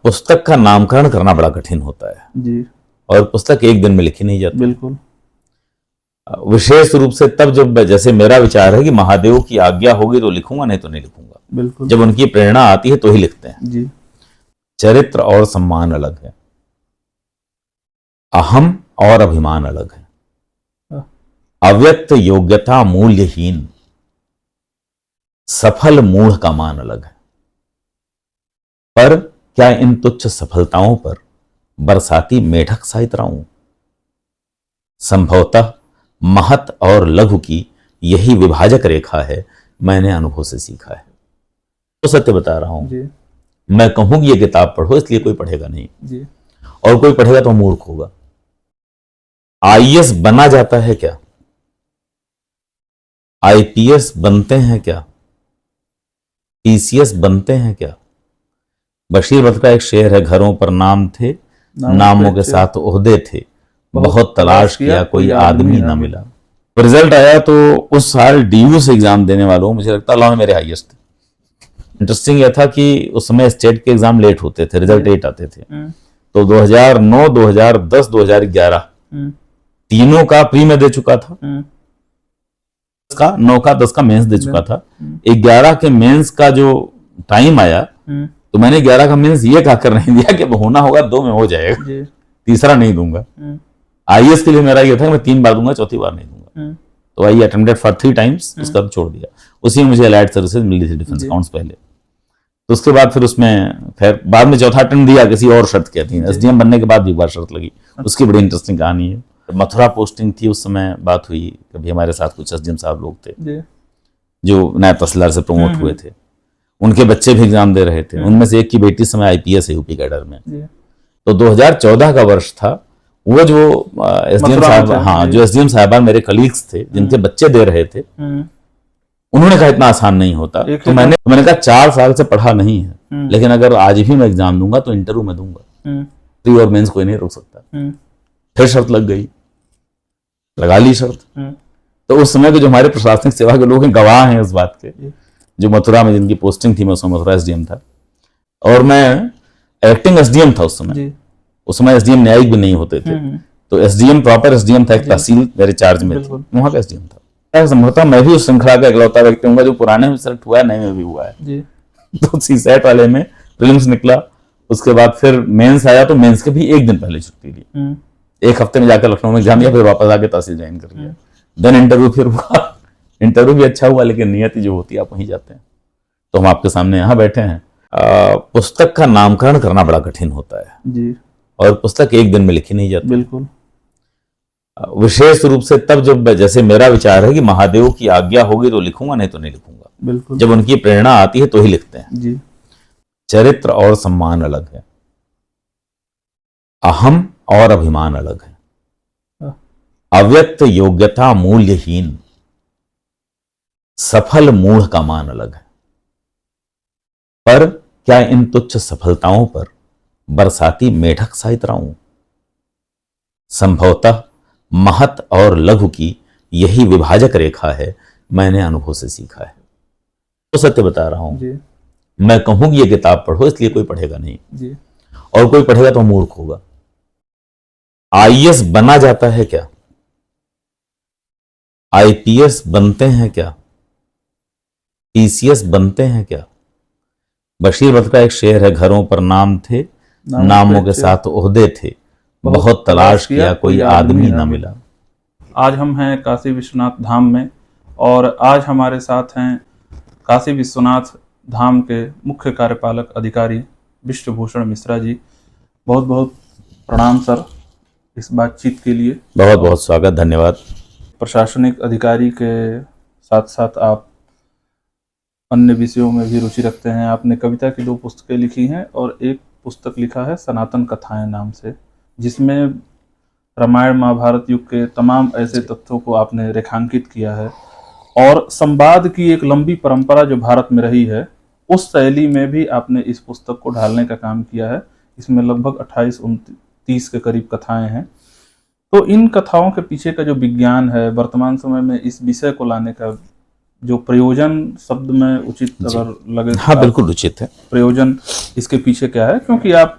पुस्तक का नामकरण करना बड़ा कठिन होता है जी। और पुस्तक एक दिन में लिखी नहीं जाती। बिल्कुल। विशेष रूप से तब जब जैसे मेरा विचार है कि महादेव की आज्ञा होगी तो लिखूंगा, नहीं तो नहीं लिखूंगा। बिल्कुल। जब उनकी प्रेरणा आती है तो ही लिखते हैं। जी। चरित्र और सम्मान अलग है, अहम और अभिमान अलग है, अव्यक्त योग्यता मूल्यहीन, सफल मूढ़ का मान अलग है। पर क्या इन तुच्छ सफलताओं पर बरसाती मेढक सा इतराऊं? संभवतः महत और लघु की यही विभाजक रेखा है, मैंने अनुभव से सीखा है। तो सत्य बता रहा हूं जी। मैं कहूं कि ये किताब पढ़ो, इसलिए कोई पढ़ेगा नहीं जी। और कोई पढ़ेगा तो मूर्ख होगा। आईएएस बना जाता है क्या? आईपीएस बनते हैं क्या? टीसीएस बनते हैं क्या? बशीर बद्र का एक शेर है, घरों पर नाम थे, नामों के साथ ओहदे थे, बहुत तलाश किया कोई आदमी ना मिला। रिजल्ट आया तो उस साल डीयू से एग्जाम देने वालों, मुझे लगता है मेरे हाईएस्ट थे। इंटरेस्टिंग यह था कि उस समय स्टेट के एग्जाम लेट होते थे, रिजल्ट लेट आते थे। तो 2009, 2010, 2011 तीनों का प्री में दे चुका था, 9 का 10 का मेंस दे चुका था। 11 के मेंस का जो टाइम आया तो मैंने 11 का मेंस ये कहकर नहीं दिया कि होना होगा 2 में हो जाएगा, तीसरा नहीं दूंगा। आईएएस के लिए मेरा ये था कि मैं 3 बार दूंगा, चौथी बार नहीं दूंगा। तो आई अटेम्प्टेड फॉर 3 टाइम्स, उसका छोड़ दिया। उसी में मुझे एलाइड सर्विसेज मिली थी, डिफेंस अकाउंट्स पहले। तो उसके बाद फिर उसमें खैर बाद में चौथा अटेम्प्ट दिया, किसी और शर्त क्या थी, एसडीएम बनने के बाद भी एक बार शर्त लगी, उसकी बड़ी इंटरेस्टिंग कहानी है। मथुरा पोस्टिंग थी उस समय, बात हुई कभी हमारे साथ कुछ एसडीएम साहब लोग थे जो नायब तहसीलदार से प्रमोट हुए थे, उनके बच्चे भी एग्जाम दे रहे थे। उनमें से एक की बेटी समय आईपीएस है यूपी कैडर में। तो 2014 का वर्ष था। वो जो एसडीएम साहब, हाँ, जो एसडीएम साहबान मेरे कलीग्स थे जिनके बच्चे दे रहे थे, उन्होंने कहा इतना आसान नहीं होता। तो मैंने कहा 4 साल से पढ़ा नहीं है, लेकिन अगर आज भी मैं एग्जाम दूंगा तो इंटरव्यू में दूंगा, प्री और मेंस कोई नहीं रोक सकता। फिर शर्त लग गई, लगा ली शर्त। तो उस समय के जो हमारे प्रशासनिक सेवा के लोग हैं गवाह हैं उस बात के, जो मथुरा में जिनकी पोस्टिंग थी, मैं उस समय मथुरा एसडीएम था और मैं एक्टिंग एसडीएम था उस समय। उस समय एसडीएम न्यायिक भी नहीं होते थे, तो एसडीएम प्रॉपर एसडीएम था, एक तहसील मेरे चार्ज में थी, वहां का एसडीएम था। संभवतः मैं भी उस श्रृंखला का इकलौता व्यक्ति हूँ जो पुराने में सेलेक्ट हुआ है, नए में भी हुआ है। तो सीसेट वाले में प्रीलिम्स निकला, उसके बाद फिर मेंस आया, तो मेंस के भी एक दिन पहले छुट्टी ली, 1 हफ्ते में जाकर लखनऊ में एग्जाम दिया, फिर वापस आके तहसील ज्वाइन कर लिया। देन इंटरव्यू फिर हुआ, इंटरव्यू भी अच्छा हुआ, लेकिन नियति जो होती है आप वहीं जाते हैं। तो हम आपके सामने यहाँ बैठे हैं। पुस्तक का नामकरण करना बड़ा कठिन होता है जी, और पुस्तक एक दिन में लिखी नहीं जाती। बिल्कुल। विशेष रूप से तब जब जैसे मेरा विचार है कि महादेव की आज्ञा होगी तो लिखूंगा, नहीं तो नहीं लिखूंगा। बिल्कुल। जब उनकी प्रेरणा आती है तो ही लिखते हैं। जी। चरित्र और सम्मान अलग है, अहम और अभिमान अलग है, अव्यक्त योग्यता मूल्यहीन, सफल मूढ़ का मान अलग है। पर क्या इन तुच्छ सफलताओं पर बरसाती मेढक सा इतराऊं? संभवतः महत और लघु की यही विभाजक रेखा है, मैंने अनुभव से सीखा है। तो सत्य बता रहा हूं मैं कहूं कि ये किताब पढ़ो, इसलिए कोई पढ़ेगा नहीं और कोई पढ़ेगा तो मूर्ख होगा। आईएएस बना जाता है क्या? आईपीएस बनते हैं क्या? टीसीएस बनते हैं क्या? बशीर बद्र का एक शेर है, घरों पर नाम थे, नामों के साथ ओहदे थे, बहुत तलाश किया कोई आदमी ना मिला। आज हम हैं काशी विश्वनाथ धाम में और आज हमारे साथ हैं काशी विश्वनाथ धाम के मुख्य कार्यपालक अधिकारी विश्वभूषण मिश्रा जी। बहुत बहुत प्रणाम सर इस बातचीत के लिए। बहुत बहुत स्वागत, धन्यवाद। प्रशासनिक अधिकारी के साथ साथ आप अन्य विषयों में भी रुचि रखते हैं। आपने कविता की 2 पुस्तकें लिखी हैं और एक पुस्तक लिखा है सनातन कथाएं नाम से, जिसमें रामायण महाभारत युग के तमाम ऐसे तथ्यों को आपने रेखांकित किया है और संवाद की एक लंबी परंपरा जो भारत में रही है उस शैली में भी आपने इस पुस्तक को ढालने का काम किया है। इसमें लगभग 28-29 के करीब कथाएं हैं। तो इन कथाओं के पीछे का जो विज्ञान है, वर्तमान समय में इस विषय को लाने का जो प्रयोजन शब्द में उचित अगर लगे, हाँ बिल्कुल उचित है। प्रयोजन इसके पीछे क्या है? क्योंकि आप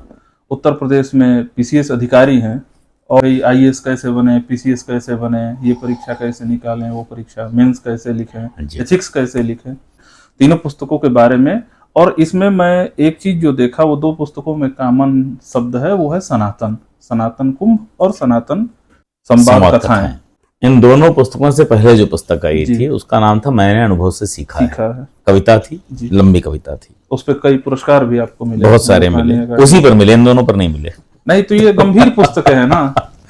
उत्तर प्रदेश में पीसीएस अधिकारी हैं और आईएएस कैसे बने, पीसीएस कैसे बने, ये परीक्षा कैसे निकालें, वो परीक्षा मेंस कैसे लिखें, एथिक्स कैसे लिखें, तीनों पुस्तकों के बारे में। और इसमें मैं एक चीज जो देखा, वो 2 पुस्तकों में कॉमन शब्द है, वो है सनातन, सनातन कुंभ और सनातन संवाद कथाएं। इन दोनों पुस्तकों से पहले जो पुस्तक आई थी उसका नाम था मैंने अनुभव से सीखा है। कविता थी, लंबी कविता थी, उस पर कई पुरस्कार भी आपको मिले, बहुत सारे मिले, उसी पर मिले, इन दोनों पर नहीं मिले। नहीं तो ये गंभीर पुस्तक है ना,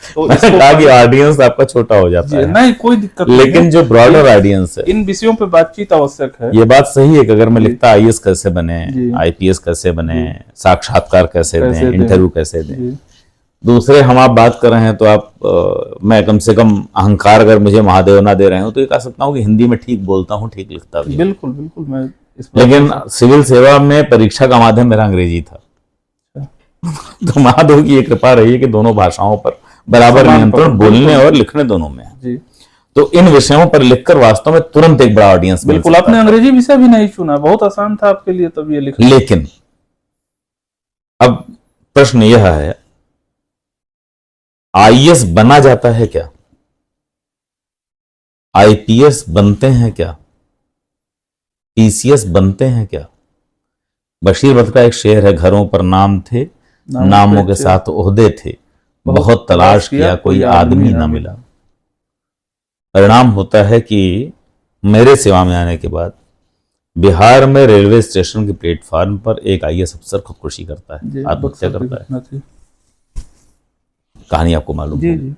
तो मैंने कहा कि ऑडियंस आपका छोटा हो जाता है। नहीं कोई दिक्कत नहीं, लेकिन जो ब्रॉडर ऑडियंस है, इन विषयों पे बातचीत आवश्यक है। ये बात सही है कि अगर मैं लिखता आईएएस कैसे बने, आईपीएस कैसे बने, साक्षात्कार कैसे दें, इंटरव्यू कैसे दें, दूसरे हम आप बात कर रहे हैं तो आप मैं कम से कम अहंकार अगर मुझे महादेव ना दे रहे हो तो ये कह सकता हूँ कि हिंदी में ठीक बोलता हूँ, ठीक लिखता भी। बिल्कुल बिल्कुल, मैं लेकिन सिविल सेवा में परीक्षा का माध्यम मेरा अंग्रेजी था। तो महादेव की ये कृपा रही है कि दोनों भाषाओं पर बराबर नियंत्रण बोलने और लिखने दोनों में है। तो इन विषयों पर लिखकर वास्तव में तुरंत एक बड़ा ऑडियंस। बिल्कुल, आपने अंग्रेजी विषय भी नहीं चुना, बहुत आसान था आपके लिए तब ये लिखना। लेकिन अब प्रश्न यह है, आईएएस बना जाता है क्या? आईपीएस बनते हैं क्या? पीसीएस बनते हैं क्या? बशीर बद्र का एक शेर है, घरों पर नाम थे, नामों के साथ ओहदे थे, बहुत तलाश किया कोई आदमी ना मिला। परिणाम होता है कि मेरे सेवा में आने के बाद बिहार में रेलवे स्टेशन के प्लेटफॉर्म पर एक आईएएस अफसर खुदकुशी करता है, आत्महत्या करता है। कहानी आपको मालूम है।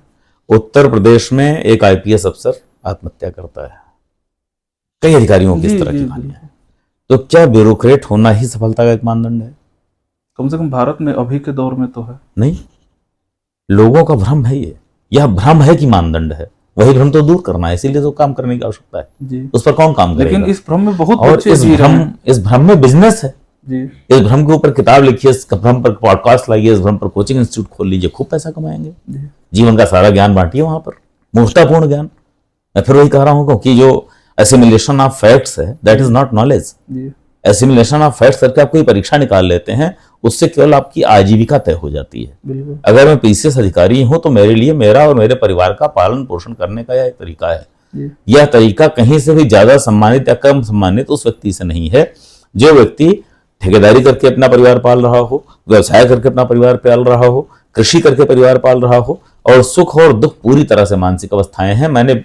उत्तर प्रदेश में एक आईपीएस अफसर आत्महत्या करता है। कई अधिकारियों की इस तरह की कहानियां हैं। तो क्या ब्यूरोक्रेट होना ही सफलता का एक मानदंड है? कम से कम भारत में अभी के दौर में तो है नहीं। लोगों का भ्रम है ये, यह भ्रम है कि मानदंड है, वही भ्रम तो दूर करना है, इसीलिए तो काम करने की आवश्यकता है। उस पर कौन काम करेगा? लेकिन इस भ्रम में बहुत और इस भ्रम में बिजनेस है। इस भ्रम के ऊपर किताब लिखिए, इस भ्रम पर पॉडकास्ट लाइए, इस भ्रम पर कोचिंग इंस्टीट्यूट खोल लीजिए, खूब पैसा कमाएंगे। जीवन का सारा ज्ञान बांटिए वहां पर, मूर्खतापूर्ण ज्ञान। मैं फिर वही कह रहा हूं कि जो एसिमिलेशन ऑफ फैक्ट्स है, that is not knowledge. Assimilation of facts करके आप कोई परीक्षा निकाल लेते हैं, उससे केवल आपकी आजीविका तय हो जाती है। अगर मैं पीसीएस अधिकारी हूं तो मेरे लिए मेरा और मेरे परिवार का पालन पोषण करने का यह एक तरीका है। यह तरीका कहीं से भी ज्यादा सम्मानित या कम सम्मानित उस व्यक्ति से नहीं है जो व्यक्ति ठेकेदारी करके अपना परिवार पाल रहा हो, व्यवसाय करके अपना परिवार पाल रहा हो, कृषि करके परिवार पाल रहा हो, और सुख और दुख पूरी तरह से मानसिक अवस्थाएं हैं। मैंने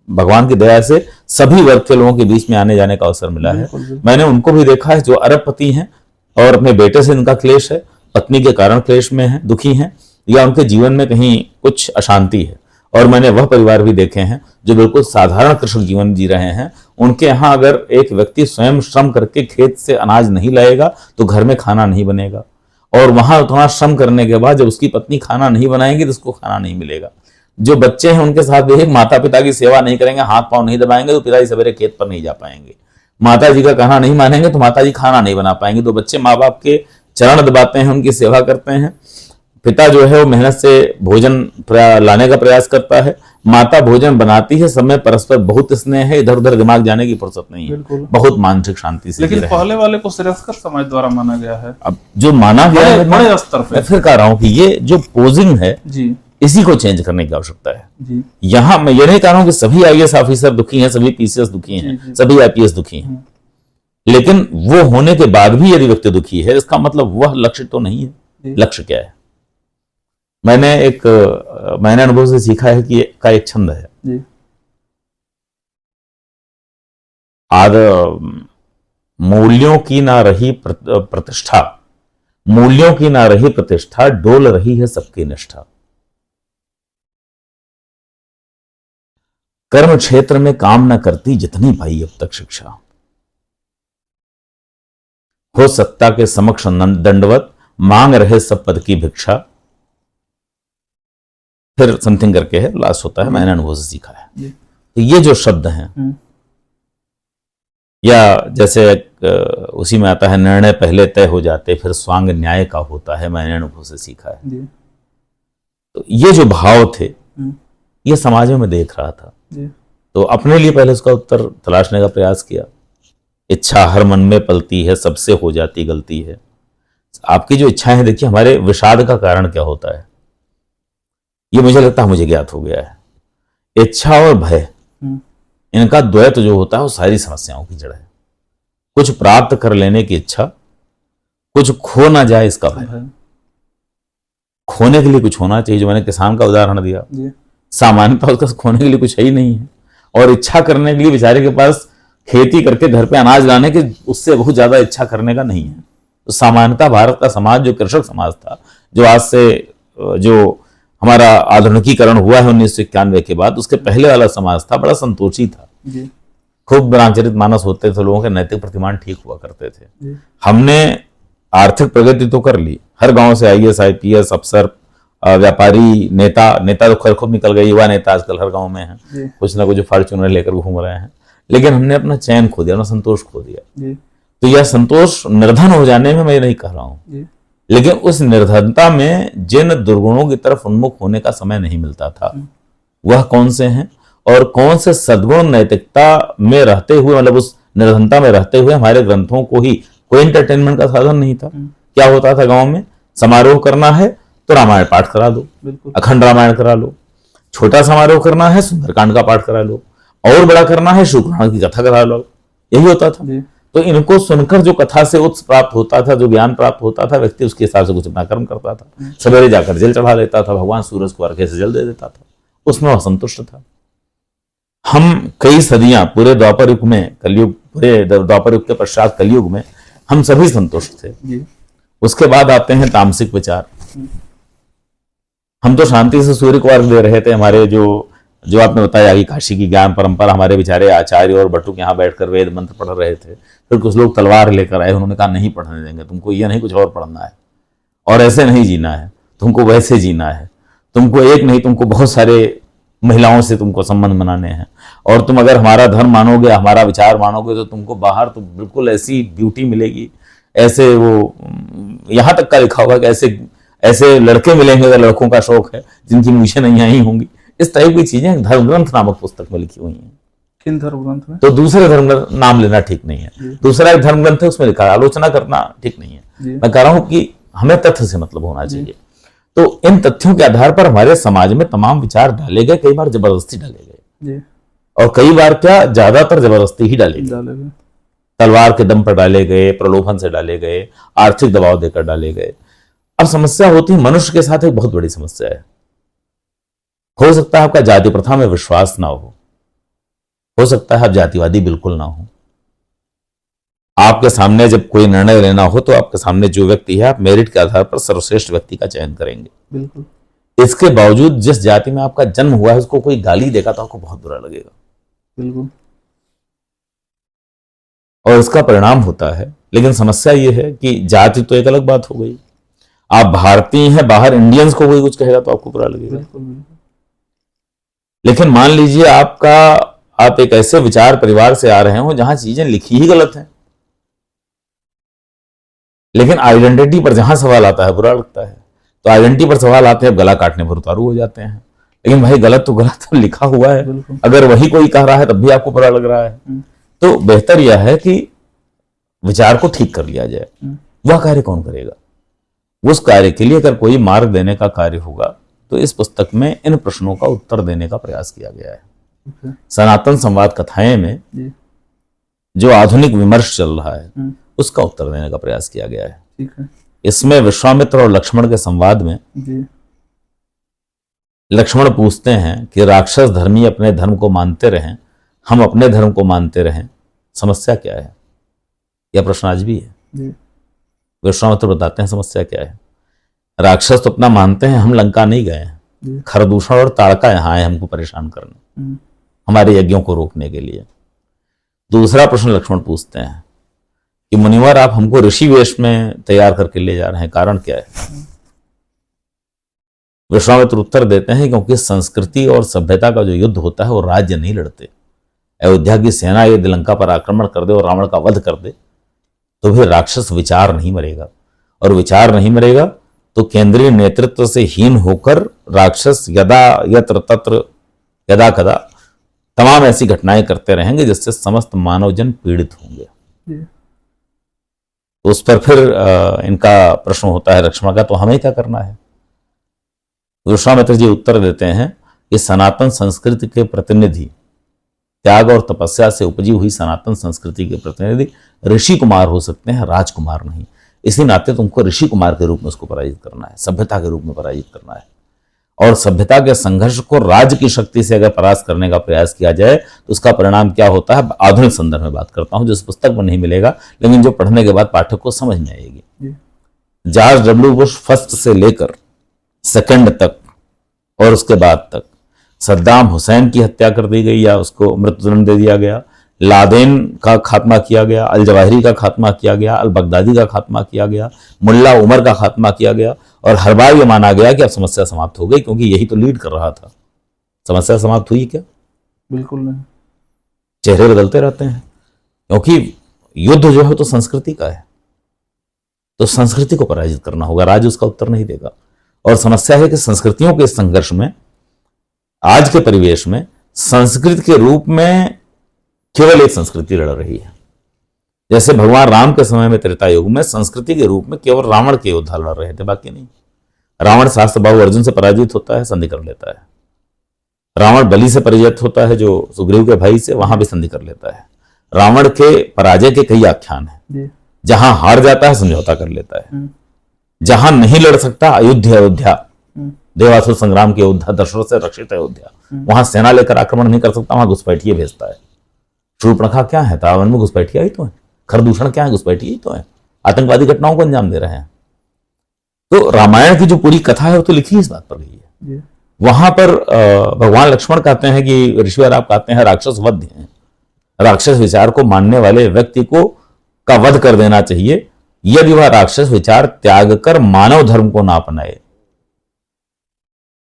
भगवान की दया से सभी वर्ग के लोगों के बीच में आने जाने का अवसर मिला है। मैंने उनको भी देखा है जो अरबपति हैं और अपने बेटे से इनका क्लेश है, पत्नी के कारण क्लेश में है, दुखी हैं, या उनके जीवन में कहीं कुछ अशांति है। और मैंने वह परिवार भी देखे हैं जो बिल्कुल साधारण कृषक जीवन जी रहे हैं। उनके यहाँ अगर एक व्यक्ति स्वयं श्रम करके खेत से अनाज नहीं लाएगा तो घर में खाना नहीं बनेगा, और वहां उतना श्रम करने के बाद जब उसकी पत्नी खाना नहीं बनाएगी तो उसको खाना नहीं मिलेगा। जो बच्चे हैं उनके साथ भी माता पिता की सेवा नहीं करेंगे, हाथ पांव नहीं दबाएंगे तो पिताजी सवेरे खेत पर नहीं जा पाएंगे। माता जी का कहना नहीं मानेंगे तो माता जी खाना नहीं बना पाएंगे। तो बच्चे माँ बाप के चरण दबाते हैं, उनकी सेवा करते हैं। पिता जो है वो मेहनत से भोजन लाने का प्रयास करता है, माता भोजन बनाती है, समय परस्पर बहुत स्नेह है, इधर उधर दिमाग जाने की फुर्सत नहीं है, बहुत मानसिक शांति से। लेकिन पहले वाले को श्रेयस्कर समाज द्वारा माना गया है। अब जो माना गया है बड़े स्तर पे, मैं फिर कह रहा हूँ कि ये जो पोजिंग है जी, इसी को चेंज करने की आवश्यकता है जी। यहाँ मैं ये नहीं कह रहा हूँ कि सभी आईएएस ऑफिसर दुखी हैं, सभी पीसीएस दुखी हैं, सभी आईपीएस दुखी हैं, लेकिन वो होने के बाद भी यदि व्यक्ति दुखी है इसका मतलब वह लक्ष्य तो नहीं है। लक्ष्य क्या है? मैंने अनुभव से सीखा है कि का एक छंद है जी। मूल्यों की ना रही प्रतिष्ठा, मूल्यों की ना रही प्रतिष्ठा, डोल रही है सबकी निष्ठा। कर्म क्षेत्र में काम न करती जितनी पाई अब तक शिक्षा, हो सत्ता के समक्ष दंडवत, मांग रहे सब पद की भिक्षा। फिर समथिंग करके है, लास्ट होता है मैंने अनुभव से सीखा है। तो ये जो शब्द हैं, या जैसे उसी में आता है निर्णय पहले तय हो जाते फिर स्वांग न्याय का होता है, मैंने अनुभव से सीखा है। तो ये जो भाव थे ये समाज में मैं देख रहा था। तो अपने लिए पहले उसका उत्तर तलाशने का प्रयास किया। इच्छा हर मन में पलती है, सबसे हो जाती गलती है। आपकी जो इच्छाएं हैं, देखिए हमारे विषाद का कारण क्या होता है, ये मुझे लगता है मुझे ज्ञात हो गया है। इच्छा और भय, इनका द्वैत जो होता है वो सारी समस्याओं की जड़ है। कुछ प्राप्त कर लेने की इच्छा, कुछ खो ना जाए इसका भय। खोने के लिए कुछ होना चाहिए, जो मैंने किसान का उदाहरण दिया, सामान्यतः उसका खोने के लिए कुछ है ही नहीं है, और इच्छा करने के लिए बेचारे के पास खेती करके घर पे अनाज लाने के उससे बहुत ज्यादा इच्छा करने का नहीं है। तो सामान्यतः भारत का समाज जो कृषक समाज था, जो आज से जो हमारा आधुनिकीकरण हुआ है 1991 के बाद, उसके पहले वाला समाज था, बड़ा संतोषी था। खूब रामचरित मानस होते थे, लोगों के नैतिक प्रतिमान ठीक हुआ करते थे। हमने आर्थिक प्रगति तो कर ली, हर गांव से IAS IPS अफसर, व्यापारी, नेता तो खैर खूब निकल गए, युवा नेता आजकल हर गांव में हैं, कुछ ना कुछ फॉर्च्यूनर लेकर घूम रहे हैं। लेकिन हमने अपना चैन खो दिया, अपना संतोष खो दिया। तो यह संतोष निर्धन हो जाने में मैं नहीं कह रहा हूं, लेकिन उस निर्धनता में जिन दुर्गुणों की तरफ उन्मुख होने का समय नहीं मिलता था, वह कौन से हैं, और कौन से सद्गुण नैतिकता में रहते हुए, मतलब उस निर्धनता में रहते हुए हमारे ग्रंथों को ही कोई एंटरटेनमेंट का साधन नहीं था। क्या होता था गांव में, समारोह करना है तो रामायण पाठ करा दो, अखंड रामायण करा लो, छोटा समारोह करना है सुंदरकांड का पाठ करा लो, और बड़ा करना है शुक्राण की कथा करा लो, यही होता था। तो इनको सुनकर जो कथा से उत्स प्राप्त होता था, जो ज्ञान प्राप्त होता था, व्यक्ति उसके हिसाब से कुछ अपना कर्म करता था। सवेरे जाकर जल चढ़ा लेता था, भगवान सूरज को अर्घ्य से जल दे देता था, उसमें वह संतुष्ट था। हम कई सदियां, पूरे द्वापर युग में, कलयुग, पूरे द्वापर युग के पश्चात कलयुग में हम सभी संतुष्ट थे। उसके बाद आते हैं तामसिक विचार। हम तो शांति से सूर्य को अर्घ दे रहे थे। हमारे जो आपने बताया कि काशी की ज्ञान परंपरा, हमारे बेचारे आचार्य और बटुक यहाँ बैठकर वेद मंत्र पढ़ रहे थे। फिर कुछ लोग तलवार लेकर आए, उन्होंने कहा नहीं पढ़ने देंगे तुमको, ये नहीं कुछ और पढ़ना है, और ऐसे नहीं जीना है तुमको, वैसे जीना है तुमको, एक नहीं तुमको बहुत सारे महिलाओं से तुमको संबंध बनाने हैं, और तुम अगर हमारा धर्म मानोगे, हमारा विचार मानोगे, तो तुमको बाहर तो बिल्कुल ऐसी ब्यूटी मिलेगी, ऐसे वो यहाँ तक का लिखा होगा कि ऐसे लड़के मिलेंगे अगर लड़कों का शौक है, जिनकी मूछें नहीं आई होंगी। इस टाइप की चीजें धर्म ग्रंथ नामक पुस्तक में लिखी हुई हैं। किन धर्म ग्रंथ में? तो दूसरे धर्म ग्रंथ नाम लेना ठीक नहीं है। दूसरा एक धर्म ग्रंथ है, उसमें लिखा है, आलोचना करना ठीक नहीं है। मैं कह रहा हूं कि हमें तथ्य से मतलब होना चाहिए। तो इन तथ्यों के आधार पर हमारे समाज में तमाम विचार डाले गए, कई बार जबरदस्ती डाले गए, और कई बार क्या, ज्यादातर जबरदस्ती ही डाले गए। तलवार के दम पर डाले गए, प्रलोभन से डाले गए, आर्थिक दबाव देकर डाले गए। अब समस्या होती है, मनुष्य के साथ एक बहुत बड़ी समस्या है। हो सकता है आपका जाति प्रथा में विश्वास ना हो सकता है आप जातिवादी बिल्कुल ना हो। आपके सामने जब कोई निर्णय लेना हो, तो आपके सामने जो व्यक्ति है, आप मेरिट के आधार पर सर्वश्रेष्ठ व्यक्ति का चयन करेंगे। बिल्कुल। इसके बावजूद जिस जाति में आपका जन्म हुआ है, उसको कोई गाली देगा तो आपको बहुत बुरा लगेगा। बिल्कुल। और इसका परिणाम होता है, लेकिन समस्या यह है कि जाति तो एक अलग बात हो गई, आप भारतीय हैं, बाहर इंडियंस को कोई कुछ कहेगा तो आपको बुरा लगेगा। बिल्कुल। लेकिन मान लीजिए आप एक ऐसे विचार परिवार से आ रहे हो जहां चीजें लिखी ही गलत हैं, लेकिन आइडेंटिटी पर जहां सवाल आता है बुरा लगता है। तो आइडेंटिटी पर सवाल आते हैं, गला काटने पर उतारू हो जाते हैं। लेकिन भाई गलत तो लिखा हुआ है, अगर वही कोई कह रहा है तब भी आपको बुरा लग रहा है। तो बेहतर यह है कि विचार को ठीक कर लिया जाए। वह कार्य कौन करेगा? उस कार्य के लिए अगर कोई मार्ग देने का कार्य होगा, तो इस पुस्तक में इन प्रश्नों का उत्तर देने का प्रयास किया गया है। सनातन संवाद कथाएं में जो आधुनिक विमर्श चल रहा है, उसका उत्तर देने का प्रयास किया गया है। इसमें विश्वामित्र और लक्ष्मण के संवाद में लक्ष्मण पूछते हैं कि राक्षस धर्मी अपने धर्म को मानते रहें, हम अपने धर्म को मानते रहें, समस्या क्या है? यह प्रश्न आज भी है। विश्वामित्र बताते हैं समस्या क्या है। राक्षस तो अपना मानते हैं, हम लंका नहीं गए हैं, खरदूषण और ताड़का यहाँ आए हमको परेशान करने, हमारे यज्ञों को रोकने के लिए। दूसरा प्रश्न लक्ष्मण पूछते हैं कि मुनिवर आप हमको ऋषि वेश में तैयार करके ले जा रहे हैं, कारण क्या है? विश्वामित्र उत्तर देते हैं क्योंकि संस्कृति और सभ्यता का जो युद्ध होता है वो राज्य नहीं लड़ते। अयोध्या की सेना यदि लंका पर आक्रमण कर दे और रावण का वध कर दे, तो फिर राक्षस विचार नहीं मरेगा, और विचार नहीं मरेगा तो केंद्रीय नेतृत्व से हीन होकर राक्षस यदा यत्र तत्र यदा कदा तमाम ऐसी घटनाएं करते रहेंगे जिससे समस्त मानवजन पीड़ित होंगे। तो उस पर फिर इनका प्रश्न होता है लक्ष्मण का, तो हमें क्या करना है? विश्वामित्र जी उत्तर देते हैं कि सनातन संस्कृति के प्रतिनिधि, त्याग और तपस्या से उपजी हुई सनातन संस्कृति के प्रतिनिधि ऋषि कुमार हो सकते हैं, राजकुमार नहीं। इसी नाते तुमको ऋषि कुमार के रूप में उसको पराजित करना है, सभ्यता के रूप में पराजित करना है। और सभ्यता के संघर्ष को राज्य की शक्ति से अगर परास्त करने का प्रयास किया जाए तो उसका परिणाम क्या होता है, आधुनिक संदर्भ में बात करता हूं, जो इस पुस्तक में नहीं मिलेगा लेकिन जो पढ़ने के बाद पाठक को समझ में आएगी। जॉर्ज डब्ल्यू बुश फर्स्ट से लेकर सेकंड तक और उसके बाद तक सद्दाम हुसैन की हत्या कर दी गई या उसको मृत्युदंड दे दिया गया, लादेन का खात्मा किया गया, अल जवाहिरी का खात्मा किया गया, अल बगदादी का खात्मा किया गया, मुल्ला उमर का खात्मा किया गया, और हर बार यह माना गया कि अब समस्या समाप्त हो गई क्योंकि यही तो लीड कर रहा था। समस्या समाप्त हुई क्या? बिल्कुल नहीं। चेहरे बदलते रहते हैं, क्योंकि युद्ध जो है तो संस्कृति का है, तो संस्कृति को पराजित करना होगा, राज्य उसका उत्तर नहीं देगा। और समस्या है कि संस्कृतियों के संघर्ष में आज के परिवेश में संस्कृत के रूप में केवल एक संस्कृति लड़ रही है। जैसे भगवान राम के समय में त्रेता युग में संस्कृति के रूप में केवल रावण के योद्धा लड़ रहे थे, बाकी नहीं। रावण शास्त्र बाहु अर्जुन से पराजित होता है, संधि कर लेता है। रावण बलि से पराजित होता है, जो सुग्रीव के भाई से, वहां भी संधि कर लेता है। रावण के पराजय के कई आख्यान है, जहां हार जाता है समझौता कर लेता है, जहां नहीं लड़ सकता अयोध्या देवासुर संग्राम की अयोध्या, दशरथ से रक्षित अयोध्या, वहां सेना लेकर आक्रमण नहीं कर सकता, वहां घुसपैठिए भेजता है। शूर्पणखा क्या है? रावण में घुसपैठिया ही तो है। खरदूषण क्या है? घुसपैठिए ही तो है। आतंकवादी घटनाओं को अंजाम दे रहे हैं। तो रामायण की जो पूरी कथा है वो तो लिखी इस बात पर गई है। वहां पर भगवान लक्ष्मण कहते हैं कि ऋषिवर आप कहते हैं राक्षस वध हैं, राक्षस विचार को मानने वाले व्यक्ति को का वध कर देना चाहिए यदि वह राक्षस विचार त्याग कर मानव धर्म को ना अपनाए।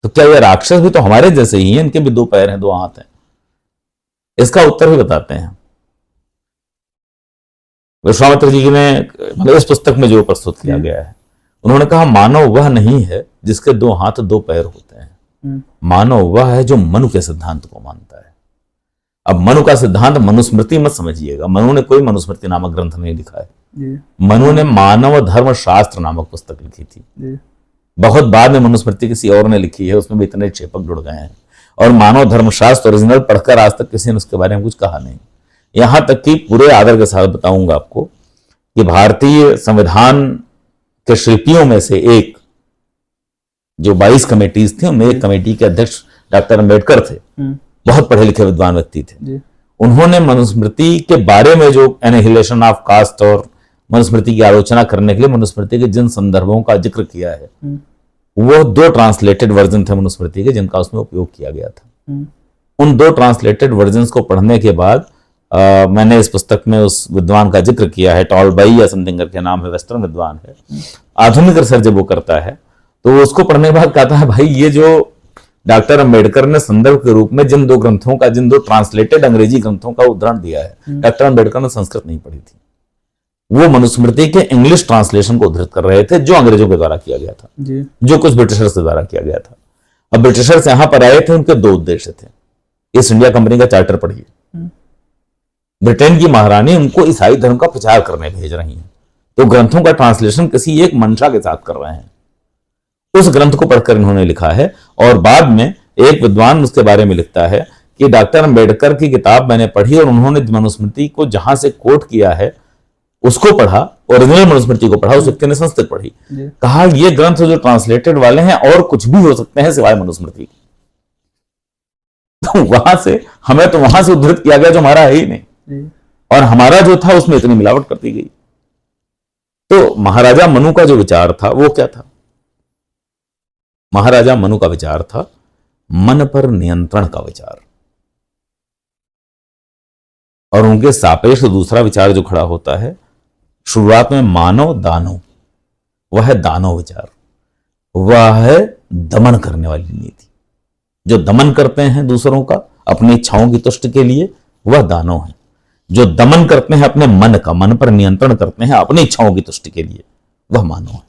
तो क्या ये राक्षस भी तो हमारे जैसे ही हैं? इनके भी दो पैर हैं, दो हाथ हैं। इसका उत्तर भी बताते हैं विश्वामित्र जी ने, मतलब इस पुस्तक में जो प्रस्तुत किया गया है। उन्होंने कहा मानव वह नहीं है जिसके दो हाथ दो पैर होते हैं, मानव वह है जो मनु के सिद्धांत को मानता है। अब मनु का सिद्धांत मनुस्मृति मत समझिएगा, मनु ने कोई मनुस्मृति नामक ग्रंथ नहीं लिखा है। मनु ने मानव धर्म शास्त्र नामक पुस्तक लिखी थी, बहुत बाद में मनुस्मृति किसी और ने लिखी है, उसमें भी इतने चेपक जुड़ गए हैं। और मानव धर्मशास्त्र ओरिजिनल पढ़कर आज तक किसी ने उसके बारे में कुछ कहा नहीं। यहां तक कि पूरे आदर के साथ बताऊंगा आपको कि भारतीय संविधान के शिल्पियों में से एक, जो 22 कमेटीज थी, उनमें एक कमेटी के अध्यक्ष डॉक्टर अम्बेडकर थे। बहुत पढ़े लिखे विद्वान व्यक्ति थे। उन्होंने मनुस्मृति के बारे में जो एनिहिलेशन ऑफ कास्ट और मनुस्मृति की आलोचना करने के लिए मनुस्मृति के जिन संदर्भों का जिक्र किया है, वो 2 ट्रांसलेटेड वर्जन थे मनुस्मृति के जिनका उसमें उपयोग किया गया था। उन 2 ट्रांसलेटेड वर्जन्स को पढ़ने के बाद मैंने इस पुस्तक में उस विद्वान का जिक्र किया है, टॉलबाई या समथिंग करके नाम है, वेस्टर्न विद्वान है। आधुनिक रिसर्च जब वो करता है तो उसको पढ़ने के बाद कहता है भाई ये जो डॉक्टर अंबेडकर ने संदर्भ के रूप में जिन 2 ग्रंथों का, जिन 2 ट्रांसलेटेड अंग्रेजी ग्रंथों का उदाहरण दिया है, डॉक्टर अंबेडकर ने संस्कृत नहीं पढ़ी थी। वो मनुस्मृति के इंग्लिश ट्रांसलेशन को उद्धृत कर रहे थे जो अंग्रेजों के द्वारा किया गया था, जो कुछ ब्रिटिशर्स के द्वारा किया गया था। अब ब्रिटिशर्स यहां पर आए थे, उनके 2 उद्देश्य थे। ईस्ट इंडिया कंपनी का चार्टर पढ़िए, ब्रिटेन की महारानी उनको ईसाई धर्म का प्रचार करने भेज रही हैं, तो ग्रंथों का ट्रांसलेशन किसी एक मंशा के साथ कर रहे हैं। उस ग्रंथ को पढ़कर इन्होंने लिखा है। और बाद में एक विद्वान उसके बारे में लिखता है कि डॉक्टर अंबेडकर की किताब मैंने पढ़ी और उन्होंने मनुस्मृति को जहां से कोट किया है उसको पढ़ा, ओरिजिनल मनुस्मृति को पढ़ा, उस व्यक्ति ने संस्कृत पढ़ी। कहा ये ग्रंथ जो ट्रांसलेटेड वाले हैं और कुछ भी हो सकते हैं सिवाय मनुस्मृति। तो वहां से हमें तो वहां से उद्धृत किया गया जो हमारा है ही नहीं, और हमारा जो था उसमें इतनी मिलावट कर दी गई। तो महाराजा मनु का जो विचार था वो क्या था? महाराजा मनु का विचार था मन पर नियंत्रण का विचार। और उनके सापेक्ष दूसरा विचार जो खड़ा होता है शुरुआत में, मानव दानव, वह है दानव विचार, वह है दमन करने वाली नीति। जो दमन करते हैं दूसरों का अपनी इच्छाओं की तुष्टि के लिए, वह दानव है। जो दमन करते हैं अपने मन का, मन पर नियंत्रण करते हैं अपनी इच्छाओं की तुष्टि के लिए, वह मानव है।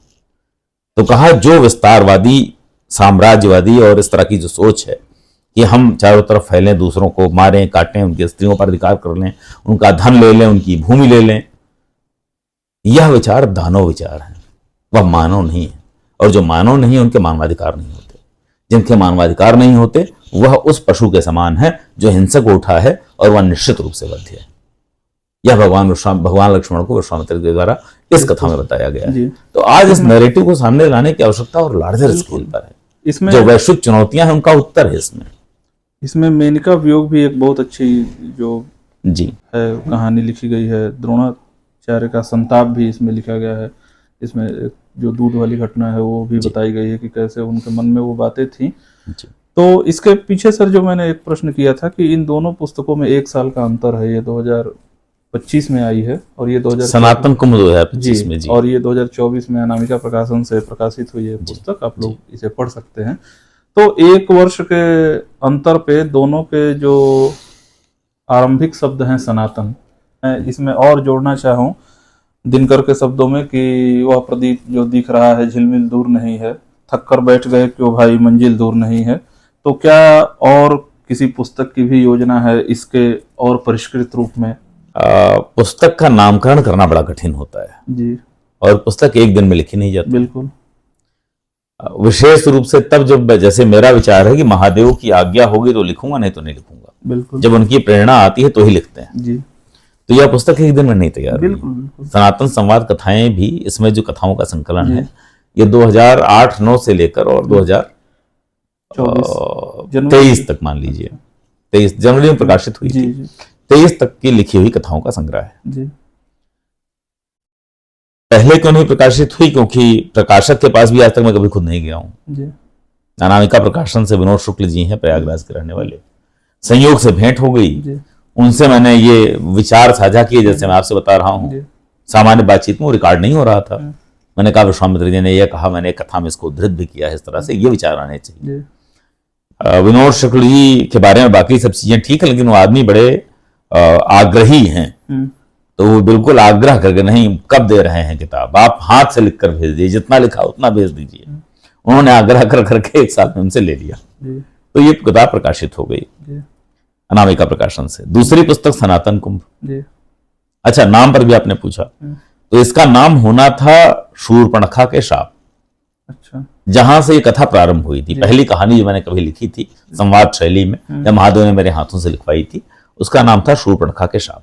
तो कहा जो विस्तारवादी, साम्राज्यवादी और इस तरह की जो सोच है कि हम चारों तरफ फैलें, दूसरों को मारें, काटें, उनके स्त्रियों पर अधिकार कर लें, उनका धन ले लें, उनकी भूमि ले लें। यह विचार दानव विचार है, वह मानव नहीं है। और जो मानव नहीं है उनके मानवाधिकार नहीं होते। जिनके मानवाधिकार नहीं होते वह उस पशु के समान है जो हिंसक उठा है और वह निश्चित रूप से वध्य है। यह भगवान लक्ष्मण को विश्वामित्र के द्वारा इस कथा में बताया गया है। तो आज इस नैरेटिव को सामने लाने की आवश्यकता और लार्जर स्केल पर है। इसमें जो वैश्विक चुनौतियां हैं उनका उत्तर है इसमें मेनका वियोग भी एक बहुत अच्छी जो जी है कहानी लिखी गई है। द्रोणाचार्य का संताप भी इसमें लिखा गया है। इसमें जो दूध वाली घटना है वो भी बताई गई है कि कैसे उनके मन में वो बातें थी। तो इसके पीछे सर जो मैंने एक प्रश्न किया था कि इन दोनों पुस्तकों में 1 साल का अंतर है। ये 2025 में आई है और ये 2000 सनातन कुंभ 2025 में जी, और ये 2024 में अनामिका प्रकाशन से प्रकाशित हुई है पुस्तक। आप लोग इसे पढ़ सकते हैं। तो 1 वर्ष के अंतर पे दोनों के जो आरंभिक शब्द हैं सनातन, मैं इसमें और जोड़ना चाहूँ दिनकर के शब्दों में कि वह प्रदीप जो दिख रहा है झिलमिल दूर नहीं है, थक कर बैठ गए क्यों भाई मंजिल दूर नहीं है। तो क्या और किसी पुस्तक की भी योजना है इसके और परिष्कृत रूप में? पुस्तक का नामकरण करना बड़ा कठिन होता है जी, और पुस्तक एक दिन में लिखी नहीं जाती। बिल्कुल। विशेष रूप से तब जब जैसे मेरा विचार है कि महादेव की आज्ञा होगी तो लिखूंगा, नहीं तो नहीं लिखूंगा। बिल्कुल। जब उनकी प्रेरणा आती है तो ही लिखते हैं जी। तो यह पुस्तक एक दिन में नहीं तैयार। बिल्कुल। सनातन संवाद कथाएं भी, इसमें जो कथाओं का संकलन है ये 2008-9 से लेकर और 2023 तक मान लीजिए 23 जनवरी में प्रकाशित हुई थी। 23 तक की लिखी हुई कथाओं का संग्रह है जी। पहले क्यों नहीं प्रकाशित हुई? क्योंकि प्रकाशक के पास भी आज तक मैं कभी खुद नहीं गया हूं। अनामिका प्रकाशन से विनोद शुक्ल जी हैं, प्रयागराज के रहने वाले। संयोग से भेंट हो गई, उनसे मैंने ये विचार साझा किए जैसे मैं आपसे बता रहा हूं। सामान्य बातचीत में रिकॉर्ड नहीं हो रहा था। मैंने कहा विश्वामित्र जी ने यह कहा, मैंने कथा में इसको उद्धृत भी किया है, इस तरह से ये विचार आने चाहिए। विनोद शुक्ल जी के बारे में बाकी सब चीजें ठीक है, लेकिन वो आदमी बड़े आग्रही हैं। तो वो बिल्कुल आग्रह करके नहीं, कब दे रहे हैं किताब, आप हाथ से लिखकर भेज दीजिए, जितना लिखा उतना भेज दीजिए। उन्होंने आग्रह कर करके 1 साल में उनसे ले लिया। तो ये किताब प्रकाशित हो गई अनामिका प्रकाशन से। दूसरी पुस्तक सनातन कुंभ। अच्छा, नाम पर भी आपने पूछा, तो इसका नाम होना था शूर्पणखा के शाप। अच्छा। जहां से ये कथा प्रारंभ हुई थी। पहली कहानी जो मैंने कभी लिखी थी संवाद शैली में, जब महादेव ने मेरे हाथों से लिखवाई थी, उसका नाम था शूर्पणखा के शाप।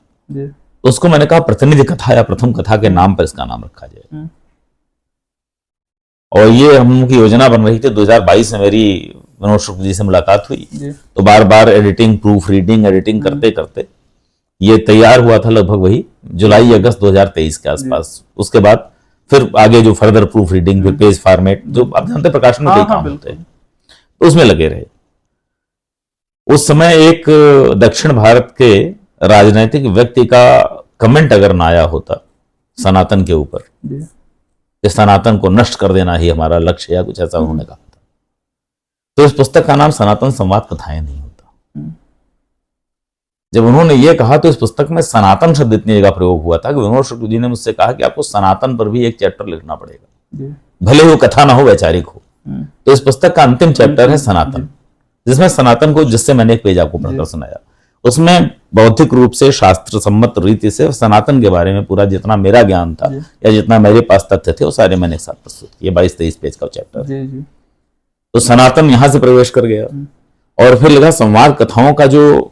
उसको मैंने कहा प्रतिनिधि कथा या प्रथम कथा के नाम पर इसका नाम रखा जाए। और ये हम की योजना बन रही थी। 2022 में मेरी विनोद शुक्ल जी से मुलाकात हुई, तो बार बार एडिटिंग, प्रूफ रीडिंग, एडिटिंग करते करते ये तैयार हुआ था लगभग वही जुलाई अगस्त 2023 के आसपास। उसके बाद फिर आगे जो फर्दर प्रूफ रीडिंग, फिर पेज फॉर्मेट, जो आप जानते प्रकाशन में कई काम होते हैं, तो उसमें लगे रहे। उस समय एक दक्षिण भारत के राजनीतिक व्यक्ति का कमेंट अगर ना आया होता सनातन के ऊपर कि सनातन को नष्ट कर देना ही हमारा लक्ष्य या कुछ ऐसा उन्होंने कहा था, तो इस पुस्तक का नाम सनातन संवाद कथाएं नहीं होता। जब उन्होंने ये कहा तो इस पुस्तक में सनातन शब्द इतनी जगह प्रयोग हुआ था कि विनोद शुक्ल जी ने मुझसे कहा कि आपको सनातन पर भी एक चैप्टर लिखना पड़ेगा, भले वो कथा ना हो, वैचारिक हो। तो इस पुस्तक का अंतिम चैप्टर है सनातन, जिसमें सनातन को, जिससे मैंने एक पेज आपको पढ़कर सुनाया, उसमें बौद्धिक रूप से शास्त्र सम्मत रीति से सनातन के बारे में पूरा जितना मेरा ज्ञान था या जितना मेरे पास तथ्य थे वो सारे मैंने एक साथ प्रस्तुत किए। 22-23 पेज का चैप्टर। तो सनातन यहां से प्रवेश कर गया और फिर लगा संवाद कथाओं का जो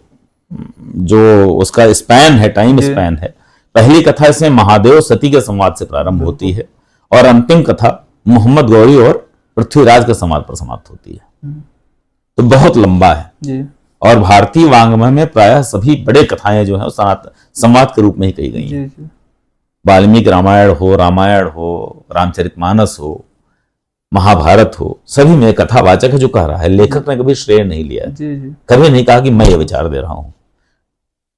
उसका स्पैन है, टाइम स्पैन है। पहली कथा इसमें महादेव सती के संवाद से प्रारंभ होती है और अंतिम कथा मोहम्मद गौरी और पृथ्वीराज के संवाद पर समाप्त होती है। तो बहुत लंबा है और भारतीय वाङ्मय में प्रायः सभी बड़े कथाएं जो हैं संवाद के रूप में ही कही गई हैं। वाल्मीकि रामायण हो, रामचरितमानस हो, महाभारत हो, सभी में कथावाचक है जो कह रहा है। लेखक ने कभी श्रेय नहीं लिया, कभी नहीं कहा कि मैं ये विचार दे रहा हूं,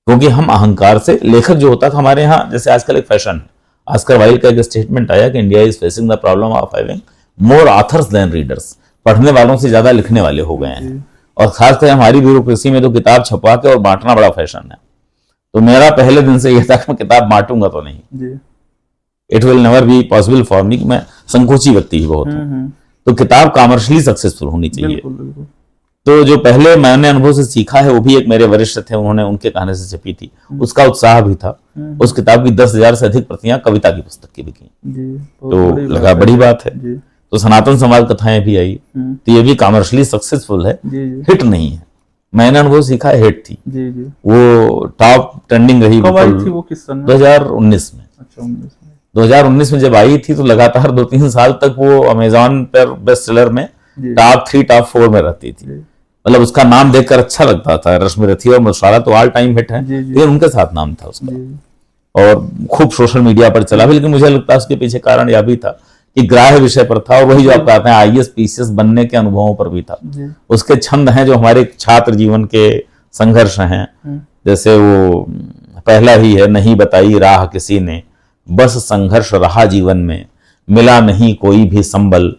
क्योंकि हम अहंकार से, लेखक जो होता था हमारे यहाँ, जैसे आजकल एक फैशन है, ऑस्कर वाइल्ड का एक स्टेटमेंट आया कि India is facing the problem of having more authors than readers. पढ़ने वालों से ज्यादा लिखने वाले हो गए हैं और खासकर हमारी ब्यूरोक्रेसी में तो किताब छपवा के और बांटना बड़ा फैशन है। तो मेरा पहले दिन से यह था कि मैं किताब बांटूंगा तो नहीं, it will never be possible for me, मैं संकोची व्यक्ति ही बहुत हूं। तो किताब कॉमर्शियली सक्सेसफुल होनी चाहिए। तो जो पहले मैंने अनुभव से सीखा है वो भी एक मेरे वरिष्ठ थे, उन्होंने उनके कहने से छपी थी, उसका उत्साह भी था। उस किताब की 10,000 से अधिक प्रतियां कविता की पुस्तक की बिकी, तो लगा बड़ी बात है। तो सनातन समाज कथाएं भी आई, तो ये भी कॉमर्शियली सक्सेसफुल है, हिट नहीं है। मैंने अनुभव सीखा है हिट थी, वो टॉप ट्रेंडिंग रही। कब आई थी वो, किस सन में? 2019 में। अच्छा, 19 में। 2019 में जब आई थी तो लगातार 2-3 साल तक वो अमेजॉन पर बेस्ट सेलर में टॉप 3 टॉप 4 में रहती थी। मतलब उसका नाम देखकर अच्छा लगता था, रश्मि रथी और मशवारा तो ऑल टाइम हिट है, लेकिन उनके साथ नाम था उसका और खूब सोशल मीडिया पर चला भी। लेकिन मुझे लगता है उसके पीछे कारण यह भी था कि ग्राह्य विषय पर था, और वही जो आप कहते हैं IAS PCS बनने के अनुभवों पर भी था। उसके छंद हैं जो हमारे छात्र जीवन के संघर्ष हैं, जैसे वो पहला ही है, नहीं बताई राह किसी ने, बस संघर्ष रहा जीवन में, मिला नहीं कोई भी संबल,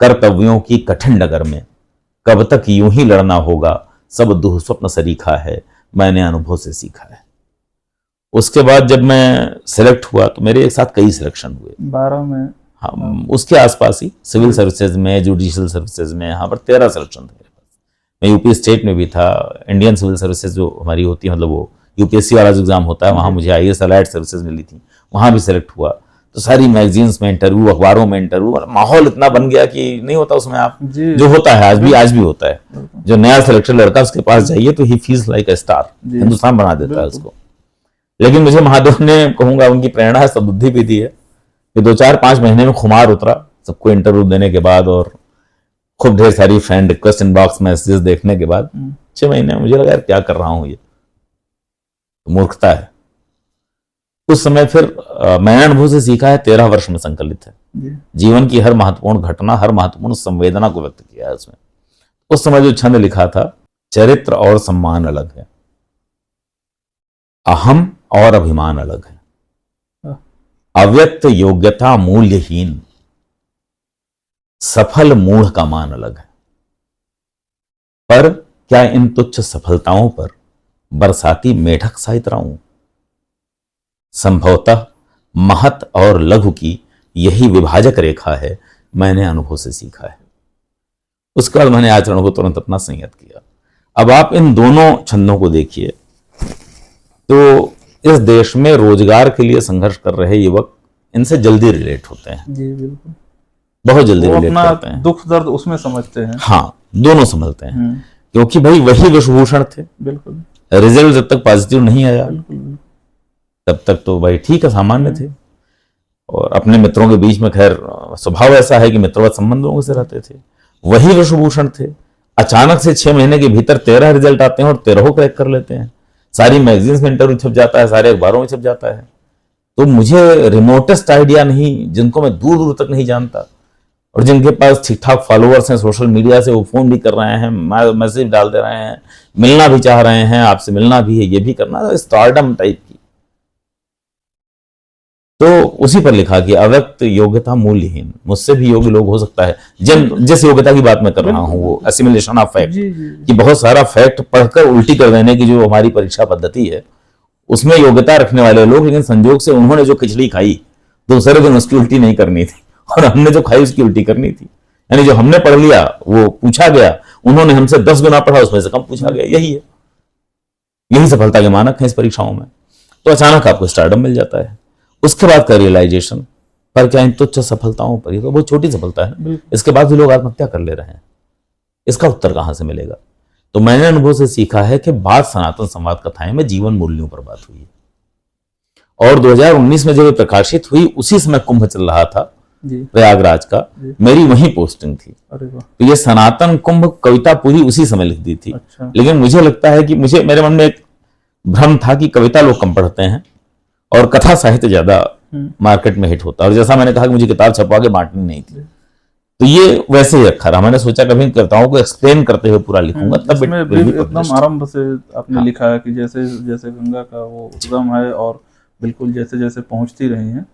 कर्तव्यों की कठिन डगर में, कब तक यूं ही लड़ना होगा, सब दुःस्वप्न सरीखा है, मैंने अनुभव से सीखा है। उसके बाद जब मैं सिलेक्ट हुआ तो मेरे एक साथ कई सिलेक्शन हुए 12 में। हाँ, उसके आसपास ही सिविल सर्विसेज में, जुडिशियल सर्विसेज में, यहाँ पर 13 सिलेक्शन थे मेरे पास। मैं यूपी स्टेट में भी था, इंडियन सिविल सर्विसेज जो हमारी होती है, मतलब वो UPSC वाला जो एग्जाम होता है, वहाँ मुझे IAS अलाइड सर्विसेज मिली थी, वहाँ भी सिलेक्ट हुआ। तो सारी मैगजीन्स में इंटरव्यू, अखबारों में इंटरव्यू, माहौल इतना बन गया कि नहीं होता उसमें आप जो होता है आज भी होता है। जो नया सिलेक्टेड लड़का उसके पास जाइए तो he feels like a star, Hindustan बना देता है उसको। लेकिन मुझे महादेव ने, कहूंगा उनकी प्रेरणा है, सद्बुद्धि भी दी है कि 2-4-5 महीने में खुमार उतरा सबको इंटरव्यू देने के बाद, और खूब ढेर सारी फ्रेंड रिक्वेस्ट इनबॉक्स मैसेजेस देखने के बाद 6 महीने मुझे लगा यार क्या कर रहा हूं, ये मूर्खता है। उस समय फिर मैंने अनुभव से सीखा है 13 वर्ष में संकलित है, जीवन की हर महत्वपूर्ण घटना, हर महत्वपूर्ण संवेदना को व्यक्त किया है उसमें। उस समय जो छंद लिखा था, चरित्र और सम्मान अलग है, अहम और अभिमान अलग है, अव्यक्त योग्यता मूल्यहीन, सफल मूढ़ का मान अलग है, पर क्या इन तुच्छ सफलताओं पर बरसाती मेढक सा इतराऊं? संभवतः महत और लघु की यही विभाजक रेखा है, मैंने अनुभव से सीखा है। उसके बाद मैंने आचरण को तुरंत अपना संयत किया। अब आप इन दोनों छंदों को देखिए तो इस देश में रोजगार के लिए संघर्ष कर रहे युवक इनसे जल्दी रिलेट होते हैं। जी बिल्कुल, बहुत जल्दी रिलेट करते हैं, दुख दर्द उसमें समझते हैं। हाँ, दोनों समझते हैं, क्योंकि भाई वही विषभूषण थे। बिल्कुल, रिजल्ट जब तक पॉजिटिव नहीं आया तब तक तो भाई ठीक है, सामान्य थे। और अपने मित्रों के बीच में खैर स्वभाव ऐसा है कि मित्रवत संबंधों से रहते थे, वही विषभूषण थे। अचानक से 6 महीने के भीतर 13 रिजल्ट आते हैं और 13 क्रैक कर लेते हैं। सारी मैगजीन्स में इंटरव्यू छप जाता है, सारे अखबारों में छप जाता है। तो मुझे रिमोटेस्ट आइडिया नहीं, जिनको मैं दूर दूर तक नहीं जानता और जिनके पास ठीक ठाक फॉलोअर्स हैं सोशल मीडिया से, वो फोन भी कर रहे हैं, मैसेज डाल दे रहे हैं, मिलना भी चाह रहे हैं, आपसे मिलना भी है, ये भी करना, स्टारडम टाइप की। तो उसी पर लिखा कि अव्यक्त योग्यता मूल्यहीन, मुझसे भी योग्य लोग हो सकता है। जिस योग्यता की बात मैं कर रहा हूं वो असिमिलेशन ऑफ फैक्ट, कि बहुत सारा फैक्ट पढ़कर उल्टी कर देने की जो हमारी परीक्षा पद्धति है, उसमें योग्यता रखने वाले लोग, लेकिन संजोग से उन्होंने जो खिचड़ी खाई दूसरे दिन उसकी उल्टी नहीं करनी थी, और हमने जो खाई उसकी उल्टी करनी थी। यानी जो हमने पढ़ लिया वो पूछा गया, उन्होंने हमसे 10 गुना पढ़ा, उसमें से कम पूछा गया। यही है, यही सफलता के मानक है इस परीक्षाओं में। तो अचानक आपको स्टारडम मिल जाता है। उसके बाद का रियलाइजेशन, पर क्या इन तुच्छ सफलताओं पर, ही तो बहुत छोटी सफलता है, इसके बाद भी लोग आत्महत्या कर ले रहे हैं, इसका उत्तर कहां से मिलेगा? तो मैंने अनुभव से सीखा है कि बात सनातन संवाद कथाएं में जीवन मूल्यों पर बात हुई है। और 2019 में जब ये प्रकाशित हुई, उसी समय कुंभ चल रहा था प्रयागराज का, मेरी वही पोस्टिंग थी। तो ये सनातन कुंभ कविता पूरी उसी समय लिख दी थी। अच्छा। लेकिन मुझे लगता है कि मेरे मन में एक भ्रम था कि कविता लोग कम पढ़ते हैं और कथा साहित्य ज्यादा मार्केट में हिट होता है। और जैसा मैंने कहा कि मुझे किताब छपवा के बांटनी नहीं थी, तो ये वैसे ही रखा रहा। मैंने सोचा कभी कविताओं को एक्सप्लेन करते हुए पूरा लिखूंगा। तब एकदम आरंभ से आपने लिखा है कि जैसे जैसे गंगा का वो उद्गम है और बिल्कुल जैसे जैसे पहुंचती रही है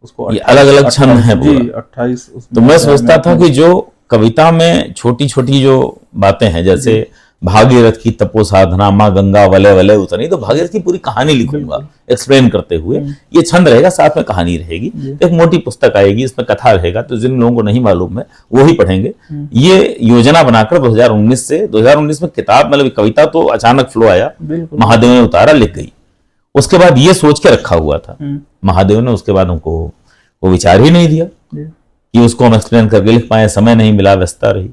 उसको अलग अलग छंद है पूरा 28। तो मैं सोचता था कि जो कविता में छोटी छोटी जो बातें हैं, जैसे भागीरथ की तपो साधना, माँ गंगा वले वले उतरी, तो भागीरथ की पूरी कहानी लिखूंगा, एक्सप्लेन करते हुए। ये छंद रहेगा, साथ में कहानी रहेगी, एक मोटी पुस्तक आएगी, इसमें कथा रहेगा, तो जिन लोगों को नहीं मालूम है वो ही पढ़ेंगे। ये योजना बनाकर 2019 में किताब, मतलब कविता तो अचानक फ्लो आया, महादेव ने उतारा, लिख गई। उसके बाद ये सोच के रखा हुआ था, महादेव ने उसके बाद हमको वो विचार ही नहीं दिया कि उसको हम एक्सप्लेन करके लिख पाए, समय नहीं मिला, व्यस्तता रही।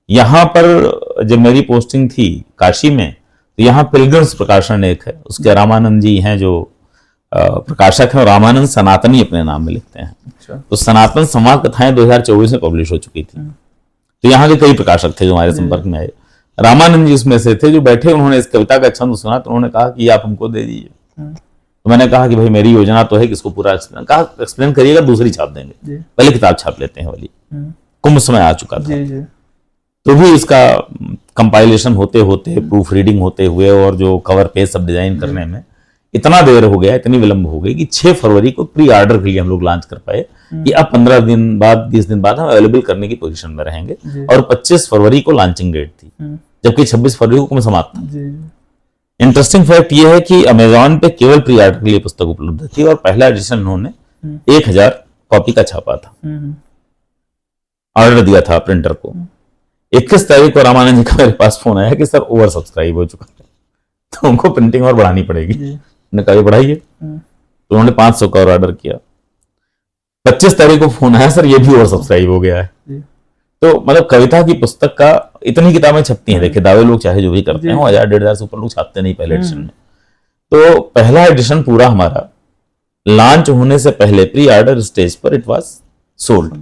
यहाँ पर जब मेरी पोस्टिंग थी काशी में, तो यहाँ पिलग्रिम्स प्रकाशन एक है, उसके रामानंद जी हैं जो प्रकाशक हैं, और रामानंद सनातनी अपने नाम में लिखते हैं। अच्छा। तो सनातन संवाद कथाएं 2024 में पब्लिश हो चुकी थी। तो यहाँ के कई प्रकाशक थे जो हमारे संपर्क में आए, रामानंद जी उसमें से थे जो बैठे, उन्होंने इस कविता का छंद सुना तो उन्होंने कहा कि आप हमको दे दीजिए। तो मैंने कहा कि भाई मेरी योजना तो है कि इसको पूरा एक्सप्लेन करिएगा, दूसरी छाप देंगे, पहले किताब छाप लेते हैं वाली। कुंभ समय आ चुका था, तो भी इसका कंपाइलेशन होते होते, प्रूफ रीडिंग होते हुए और जो कवर पेज सब डिजाइन करने में इतना देर हो गया, इतनी विलंब हो गई कि 6 फरवरी को प्री ऑर्डर के लिए हम लोग लॉन्च कर पाए कि अब 15 दिन बाद, 20 दिन बाद हम अवेलेबल करने की पोजीशन में रहेंगे। और 25 फरवरी को लॉन्चिंग डेट थी, जबकि 26 फरवरी को कुंभ समाप्त था। इंटरेस्टिंग फैक्ट ये है कि अमेजॉन पे केवल प्री ऑर्डर के लिए पुस्तक उपलब्ध थी, और पहला एडिशन उन्होंने 1000 कॉपी का छापा था, ऑर्डर दिया था प्रिंटर को। 21 तारीख को रामानंद जी का मेरे पास फोन आया कि सर ओवर सब्सक्राइब हो चुका है, तो उनको प्रिंटिंग और बढ़ानी पड़ेगी। मैंने कहा बढ़ाइए, तो उन्होंने 500 का और ऑर्डर किया। 25 तारीख को फोन आया, सर ये भी ओवर सब्सक्राइब हो गया है। तो मतलब कविता की पुस्तक का इतनी किताबें छपती हैं, देखिए दावे लोग चाहे जो भी करते हैं, 1000-1500 से ऊपर लोग छापते नहीं पहले एडिशन में। तो पहला एडिशन पूरा हमारा लॉन्च होने से पहले प्री ऑर्डर स्टेज पर इट वाज सोल्ड।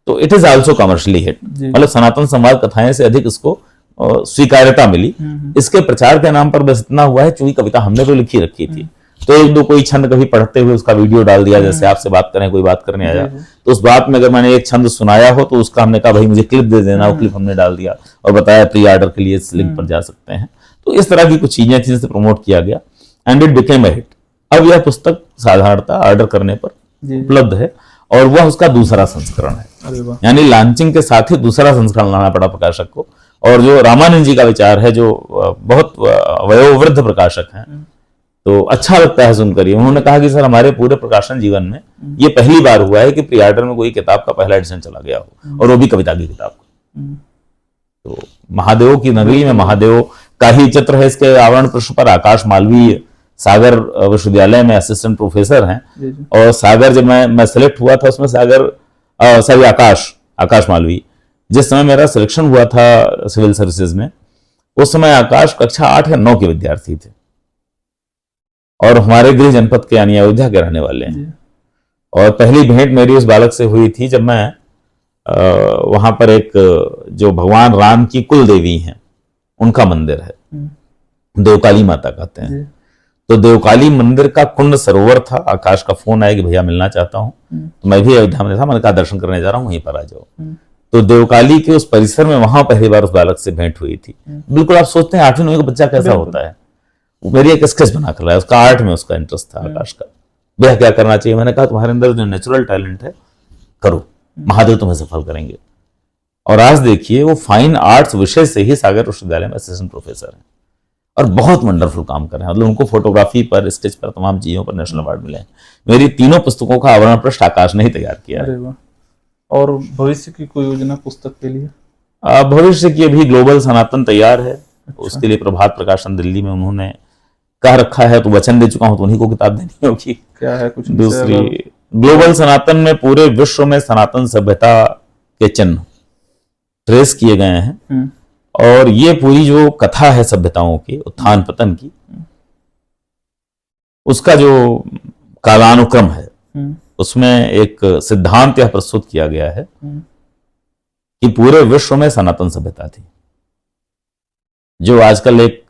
तो it is also commercially hit, मतलब सनातन संवाद कथाएं से अधिक इसको स्वीकार्यता मिली। इसके प्रचार के नाम पर बस इतना हुआ है, चूंकि कविता हमने तो लिखी रखी थी, तो एक दो कोई छंद कभी पढ़ते हुए उसका वीडियो डाल दिया, जैसे आपसे बात करें, कोई बात करने आया तो उस बात में अगर मैंने एक छंद सुनाया हो तो उसका हमने कहा भाई मुझे क्लिप दे देना, वो क्लिप हमने डाल दिया और बताया प्री ऑर्डर के लिए इस लिंक पर जा सकते हैं। तो इस तरह की कुछ चीजें थी जिसे प्रमोट किया गया and it became a hit. अब यह पुस्तक साधारणतः ऑर्डर करने पर उपलब्ध है, और वह उसका दूसरा संस्करण है, यानी लॉन्चिंग के साथ ही दूसरा संस्करण लाना पड़ा प्रकाशक को। और जो रामानंद जी का विचार है, जो बहुत वयोवृद्ध प्रकाशक हैं, तो अच्छा लगता है सुनकर। उन्होंने कहा कि सर हमारे पूरे प्रकाशन जीवन में ये पहली बार हुआ है कि प्री ऑर्डर में कोई किताब का पहला एडिशन चला गया हो, और वो भी कविता की किताब का। तो महादेव की नगरी में महादेव का ही चित्र है इसके आवरण पृष्ठ पर। आकाश मालवीय सागर विश्वविद्यालय में असिस्टेंट प्रोफेसर हैं, और सागर जब मैं सिलेक्ट हुआ था उसमें सागर आकाश मालवीय, जिस समय मेरा सिलेक्शन हुआ था सिविल सर्विसेज में, उस समय आकाश कक्षा 8 या 9 के विद्यार्थी थे, और हमारे गृह जनपद के यानी अयोध्या के रहने वाले हैं। और पहली भेंट मेरी उस बालक से हुई थी जब मैं वहां पर एक जो भगवान राम की कुल देवी हैं उनका मंदिर है, देवकाली माता कहते हैं। तो देवकाली मंदिर का कुंड सरोवर था। आकाश का फोन आया कि भैया मिलना चाहता हूं, तो मैं भी अयोध्या में था, मैंने कहा दर्शन करने जा रहा हूं, वहीं पर आ जाओ। तो देवकाली के उस परिसर में वहां पहली बार उस बालक से भेंट हुई थी। बिल्कुल आप सोचते हैं 8वीं 9वीं का बच्चा कैसा होता है, वो मेरी एक स्केच बना कर रहा है, उसका आर्ट में उसका इंटरेस्ट था आकाश का। भैया क्या करना चाहिए? मैंने कहा तुम्हारे अंदर जो नेचुरल टैलेंट है करो, महादेव तुम्हें सफल करेंगे। और आज देखिए वो फाइन आर्ट्स विषय से ही सागर विश्वविद्यालय में असिस्टेंट प्रोफेसर हैं, और बहुत वंडरफुल काम कर रहे हैं। मतलब उनको फोटोग्राफी पर, स्केच पर, तमाम चीजों पर नेशनल अवार्ड मिले हैं। मेरी तीनों पुस्तकों का आवरण पृष्ठ आकाश ने ही तैयार किया है। और भविष्य की कोई योजना पुस्तक के लिए? भविष्य की अभी ग्लोबल सनातन तैयार है। अच्छा। उसके लिए प्रभात प्रकाशन दिल्ली में उन्होंने कह रखा है, तो वचन दे चुका हूं, तो उन्हीं को किताब देनी होगी। क्या है कुछ दूसरी? ग्लोबल सनातन में पूरे विश्व में सनातन सभ्यता के चिन्ह ट्रेस किए गए हैं, और ये पूरी जो कथा है सभ्यताओं की उत्थान पतन की, उसका जो कालानुक्रम है उसमें एक सिद्धांत यह प्रस्तुत किया गया है कि पूरे विश्व में सनातन सभ्यता थी। जो आजकल एक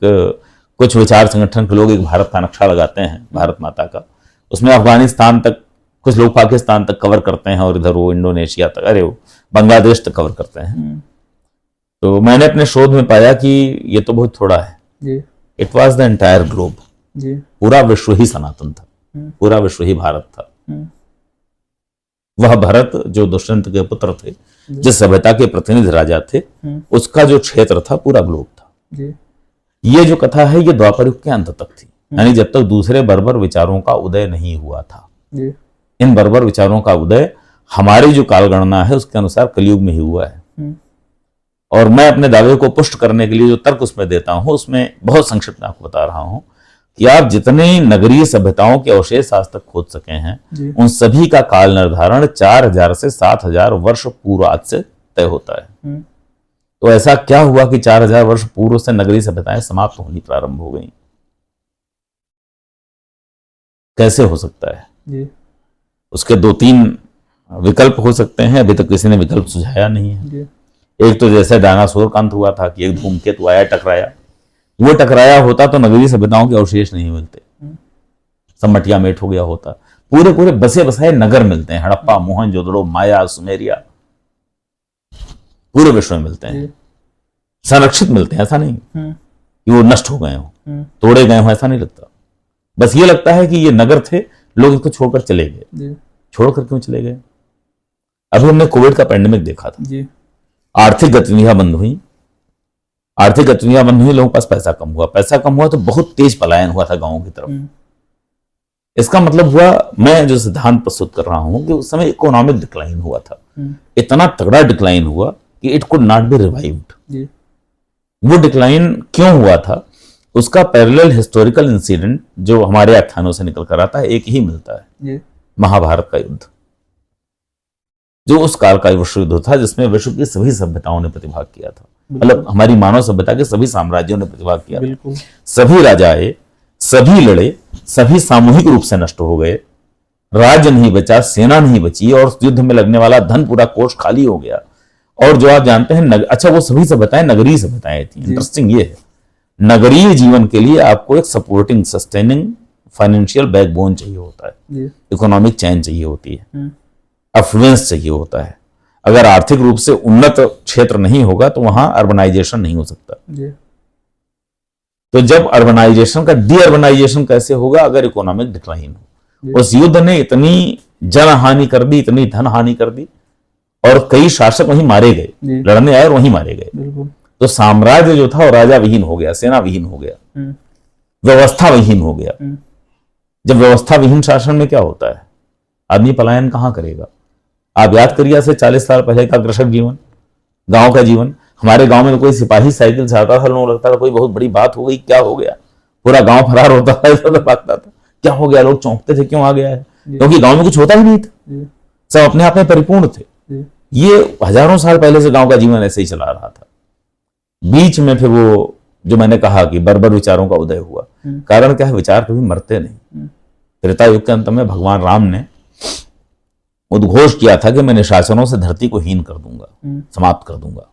कुछ विचार संगठन के लोग एक भारत का नक्शा लगाते हैं, भारत माता का, उसमें अफगानिस्तान तक, कुछ लोग पाकिस्तान तक कवर करते हैं, और इधर वो इंडोनेशिया तक, अरे वो बांग्लादेश तक कवर करते हैं। तो मैंने अपने शोध में पाया कि ये तो बहुत थोड़ा है। It was the entire globe. पूरा विश्व ही सनातन था, पूरा विश्व ही भारत था। वह भरत जो दुष्यंत के पुत्र थे, जिस सभ्यता के प्रतिनिधि राजा थे, उसका जो क्षेत्र था पूरा ग्लोब था। ये जो कथा है ये द्वापर युग के अंत तक थी। यानी जब तक दूसरे बर्बर विचारों का उदय नहीं हुआ था। जी। इन बर्बर विचारों का उदय हमारी जो कालगणना है उसके अनुसार कलयुग में ही हुआ है। और मैं अपने दावे को पुष्ट करने के लिए जो तर्क उसमें देता हूं, उसमें बहुत संक्षिप्त में आपको बता रहा हूं कि आप जितने नगरीय सभ्यताओं के अवशेष आज तक खोज सके हैं, उन सभी का काल निर्धारण 4000 से 7000 वर्ष पूर्व आज से तय होता है। तो ऐसा क्या हुआ कि 4000 वर्ष पूर्व से नगरीय सभ्यताएं समाप्त होनी प्रारंभ हो गई? कैसे हो सकता है? जी। उसके 2-3 विकल्प हो सकते हैं, अभी तक किसी ने विकल्प सुझाया नहीं है। जी। एक तो जैसे डायनासोर का अंत हुआ था कि एक धूमकेतु आया, टकराया, वो टकराया होता तो नगरीय सभ्यताओं के अवशेष नहीं मिलते, सब मटिया मेट हो गया होता। पूरे पूरे बसे बसाए नगर मिलते हैं, हड़प्पा, मोहनजोदड़ो, माया, सुमेरिया, पूरे विश्व में मिलते हैं, संरक्षित मिलते हैं। ऐसा नहीं कि वो नष्ट हो गए हो, तोड़े गए हो, ऐसा नहीं लगता। बस ये लगता है कि ये नगर थे, लोग इसको छोड़कर चले गए। छोड़कर क्यों चले गए? अभी हमने कोविड का पैंडेमिक देखा था जी। आर्थिक गतिविधियां बंद हुई, लोगों के पास पैसा कम हुआ तो बहुत तेज पलायन हुआ था गांवों की तरफ। इसका मतलब हुआ, मैं जो सिद्धांत प्रस्तुत कर रहा हूं कि उस समय इकोनॉमिक डिक्लाइन हुआ था, इतना तगड़ा डिक्लाइन हुआ कि it could not be revived. वो डिक्लाइन क्यों हुआ था, उसका पैरेलल हिस्टोरिकल इंसिडेंट जो हमारे आख्यानों से निकल कर आता है एक ही मिलता है, महाभारत का युद्ध, जो उस काल का विश्व युद्ध था जिसमें विश्व की सभी सभ्यताओं ने प्रतिभाग किया था। मतलब हमारी मानव सभ्यता के सभी साम्राज्यों ने प्रतिभाग किया था। सभी राजा आए, सभी लड़े, सभी सामूहिक रूप से नष्ट हो गए, राज्य नहीं बचा, सेना नहीं बची, और युद्ध में लगने वाला धन पूरा कोष खाली हो गया। और जो आप जानते हैं अच्छा, वो सभी सभ्यताएं नगरीय सभ्यताएं थी। इंटरेस्टिंग ये है, नगरीय जीवन के लिए आपको एक सपोर्टिंग, सस्टेनिंग फाइनेंशियल बैकबोन चाहिए होता है, इकोनॉमिक चैन चाहिए होती है, अफ्लुएंस चाहिए होता है। अगर आर्थिक रूप से उन्नत क्षेत्र नहीं होगा तो वहां अर्बनाइजेशन नहीं हो सकता। तो जब अर्बनाइजेशन का डीअर्बनाइजेशन कैसे होगा? अगर इकोनॉमिक डिक्लाइन हो। उस युद्ध ने इतनी जनहानि कर दी, इतनी धन हानि कर दी, और कई शासक वहीं मारे गए, लड़ने आए और वहीं मारे गए। तो साम्राज्य जो था वो राजा विहीन हो गया, सेना विहीन हो गया, व्यवस्था विहीन हो गया। जब व्यवस्था विहीन शासन में क्या होता है? आदमी पलायन कहां करेगा? आप याद करिए से 40 साल पहले का कृषक जीवन, गांव का जीवन। हमारे गांव में कोई सिपाही साइकिल से आता था, लोगों लगता था कोई बहुत बड़ी बात हो गई, क्या हो गया, पूरा गांव फरार होता था, इधर भागता था, क्या हो गया, लोग चौंकते थे, क्यों आ गया है, क्योंकि गांव में कुछ होता ही नहीं था, सब अपने आप में परिपूर्ण थे। ये हजारों साल पहले से गांव का जीवन ऐसे ही चला रहा था। बीच में फिर वो जो मैंने कहा कि बर्बर विचारों का उदय हुआ। कारण क्या है? विचार कभी मरते नहीं। त्रेता युग के अंत में भगवान राम ने उद्घोष किया था कि मैं निशाचरों से धरती को हीन कर दूंगा, समाप्त कर दूंगा,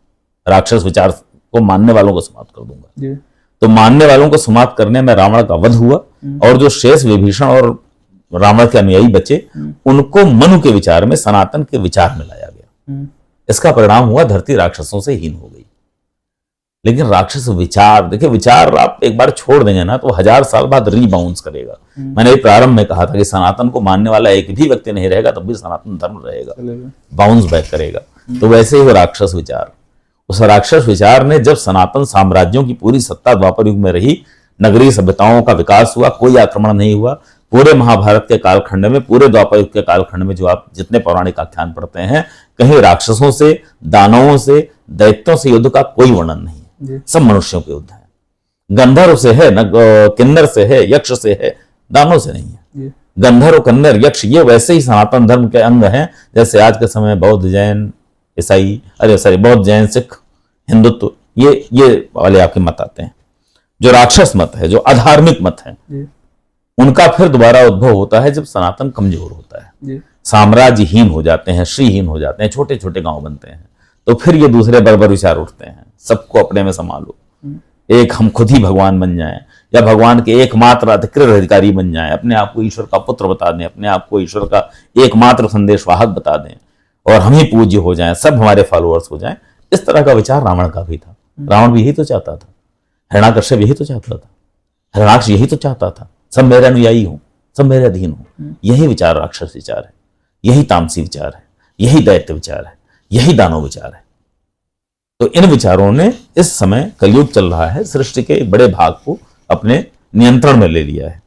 राक्षस विचार को मानने वालों को समाप्त कर दूंगा। तो मानने वालों को समाप्त करने में रावण का वध हुआ, और जो शेष विभीषण और रावण के अनुयायी बचे, उनको मनु के विचार में, सनातन के विचार में लाया गया। इसका परिणाम हुआ धरती राक्षसों से हीन हो गई। लेकिन राक्षस विचार, देखिए, विचार आप एक बार छोड़ देंगे ना तो 1000 साल बाद रीबाउंस करेगा। मैंने प्रारंभ में कहा था कि सनातन को मानने वाला एक भी व्यक्ति नहीं रहेगा, तब भी सनातन धर्म रहेगा, बाउंस बैक करेगा। तो वैसे ही वो राक्षस विचार, उस राक्षस विचार ने जब सनातन साम्राज्यों की पूरी सत्ता द्वापर युग में रही, नगरीय सभ्यताओं का विकास हुआ, कोई आक्रमण नहीं हुआ। पूरे महाभारत के कालखंड में, पूरे द्वापर युग के कालखंड में जो आप जितने पौराणिक आख्यान पढ़ते हैं, कहीं राक्षसों से, दानवों से, दैत्यों से युद्ध का कोई वर्णन नहीं है। सब मनुष्यों के युद्ध है। गंधर्व से है, किन्नर से है, यक्ष से है, दानव से नहीं है। गंधर्व, किन्नर, यक्ष ये वैसे ही सनातन धर्म के अंग हैं जैसे आज के समय बौद्ध, जैन, ईसाई, बौद्ध, जैन, सिख, हिंदुत्व, ये वाले आपके मत आते हैं। जो राक्षस मत है, जो अधार्मिक मत है, उनका फिर दोबारा उद्भव होता है जब सनातन कमजोर होता है, साम्राज्यहीन हो जाते हैं, श्रीहीन हो जाते हैं, छोटे छोटे गांव बनते हैं। तो फिर ये दूसरे बर्बर विचार उठते हैं, सबको अपने में संभालो, एक हम खुद ही भगवान बन जाएं, या भगवान के एकमात्र अधिकृत अधिकारी बन जाएं, अपने आप को ईश्वर का पुत्र बता दें, अपने आप को ईश्वर का एकमात्र संदेशवाहक बता दें, और हम ही पूज्य हो जाएं, सब हमारे फॉलोअर्स हो जाएं। इस तरह का विचार रावण का भी था। रावण भी यही तो चाहता था, हिरण्याकश्यप यही तो चाहता था, हिरण्याक्ष यही तो चाहता था, सब मेरे अनुयायी हो, सब मेरे अधीन हो। यही विचार राक्षस विचार है, यही तामसी विचार है, यही दैत्य विचार है, यही दानव विचार है। तो इन विचारों ने इस समय कलयुग चल रहा है, सृष्टि के बड़े भाग को अपने नियंत्रण में ले लिया है।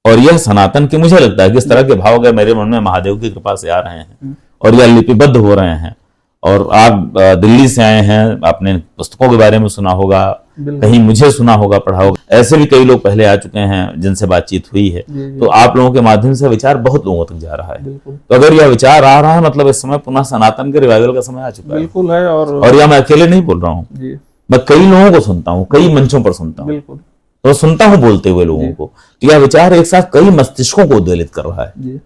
और यह सनातन की, मुझे लगता है कि इस तरह के भाव अगर मेरे मन में महादेव की कृपा से आ रहे हैं और यह लिपिबद्ध हो रहे हैं, और आप दिल्ली से आए हैं, आपने पुस्तकों के बारे में सुना होगा, कहीं मुझे सुना होगा, पढ़ा होगा, ऐसे भी कई लोग पहले आ चुके हैं जिनसे बातचीत हुई है, तो आप लोगों के माध्यम से विचार बहुत लोगों तक जा रहा है। तो अगर यह विचार आ रहा है, मतलब इस समय पुनः सनातन के रिवाइवल का समय आ चुका है। बिल्कुल है। और यह मैं अकेले नहीं बोल रहा हूँ, मैं कई लोगों को सुनता हूँ, कई मंचों पर सुनता हूँ, तो सुनता हूँ बोलते हुए लोगों को, तो यह विचार एक साथ कई मस्तिष्कों को उद्वेलित कर रहा है।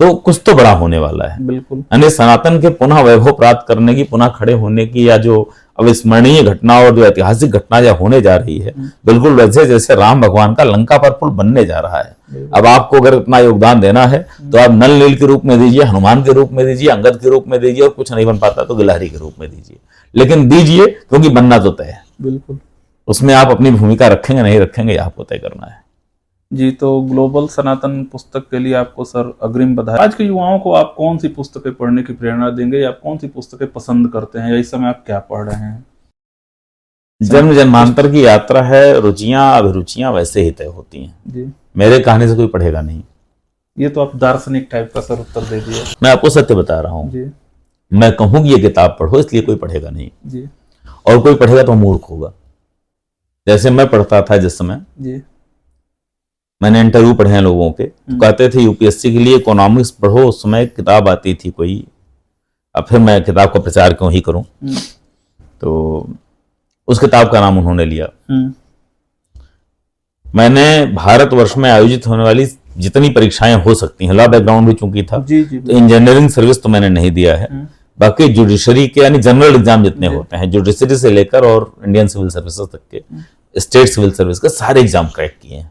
तो कुछ तो बड़ा होने वाला है। बिल्कुल। यानी सनातन के पुनः वैभव प्राप्त करने की, पुनः खड़े होने की, या जो अविस्मरणीय घटना और जो ऐतिहासिक घटना या होने जा रही है, बिल्कुल वैसे जैसे राम भगवान का लंका पर पुल बनने जा रहा है। अब आपको अगर इतना योगदान देना है तो आप नल नील के रूप में दीजिए, हनुमान के रूप में दीजिए, अंगद के रूप में दीजिए, और कुछ नहीं बन पाता तो गिलहरी के रूप में दीजिए, लेकिन दीजिए, क्योंकि बनना तो तय है। बिल्कुल। उसमें आप अपनी भूमिका रखेंगे नहीं रखेंगे आपको तय करना है। जी, तो ग्लोबल सनातन पुस्तक के लिए आपको सर अग्रिम बधाई। आज के युवाओं को आप कौन सी पुस्तकें पढ़ने की प्रेरणा देंगे, या कौन सी पुस्तकें पसंद करते हैं, या इस समय आप क्या पढ़ रहे हैं? जन्म जन्मांतर की यात्रा है, रुचियां अभिरुचियां वैसे ही तय होती हैं जी। मेरे कहने से कोई पढ़ेगा नहीं। ये तो आप दार्शनिक टाइप का सर उत्तर दे दिया। मैं आपको सत्य बता रहा हूँ जी। मैं कहूँ कि ये किताब पढ़ो, इसलिए कोई पढ़ेगा नहीं जी। और कोई पढ़ेगा तो मूर्ख होगा। जैसे मैं पढ़ता था जिस समय जी, मैंने इंटरव्यू पढ़े हैं लोगों के, तो कहते थे यूपीएससी के लिए इकोनॉमिक्स पढ़ो, उस समय किताब आती थी कोई, अब फिर मैं किताब का प्रचार क्यों ही करूं, तो उस किताब का नाम उन्होंने लिया। मैंने भारतवर्ष में आयोजित होने वाली जितनी परीक्षाएं हो सकती हैं, लॉ बैकग्राउंड भी चूंकि था, तो इंजीनियरिंग सर्विस तो मैंने नहीं दिया है, बाकी जुडिशरी के यानी जनरल एग्जाम जितने होते हैं, जुडिशरी से लेकर और इंडियन सिविल सर्विसेज तक के, स्टेट सिविल सर्विस के सारे एग्जाम क्रैक किए हैं।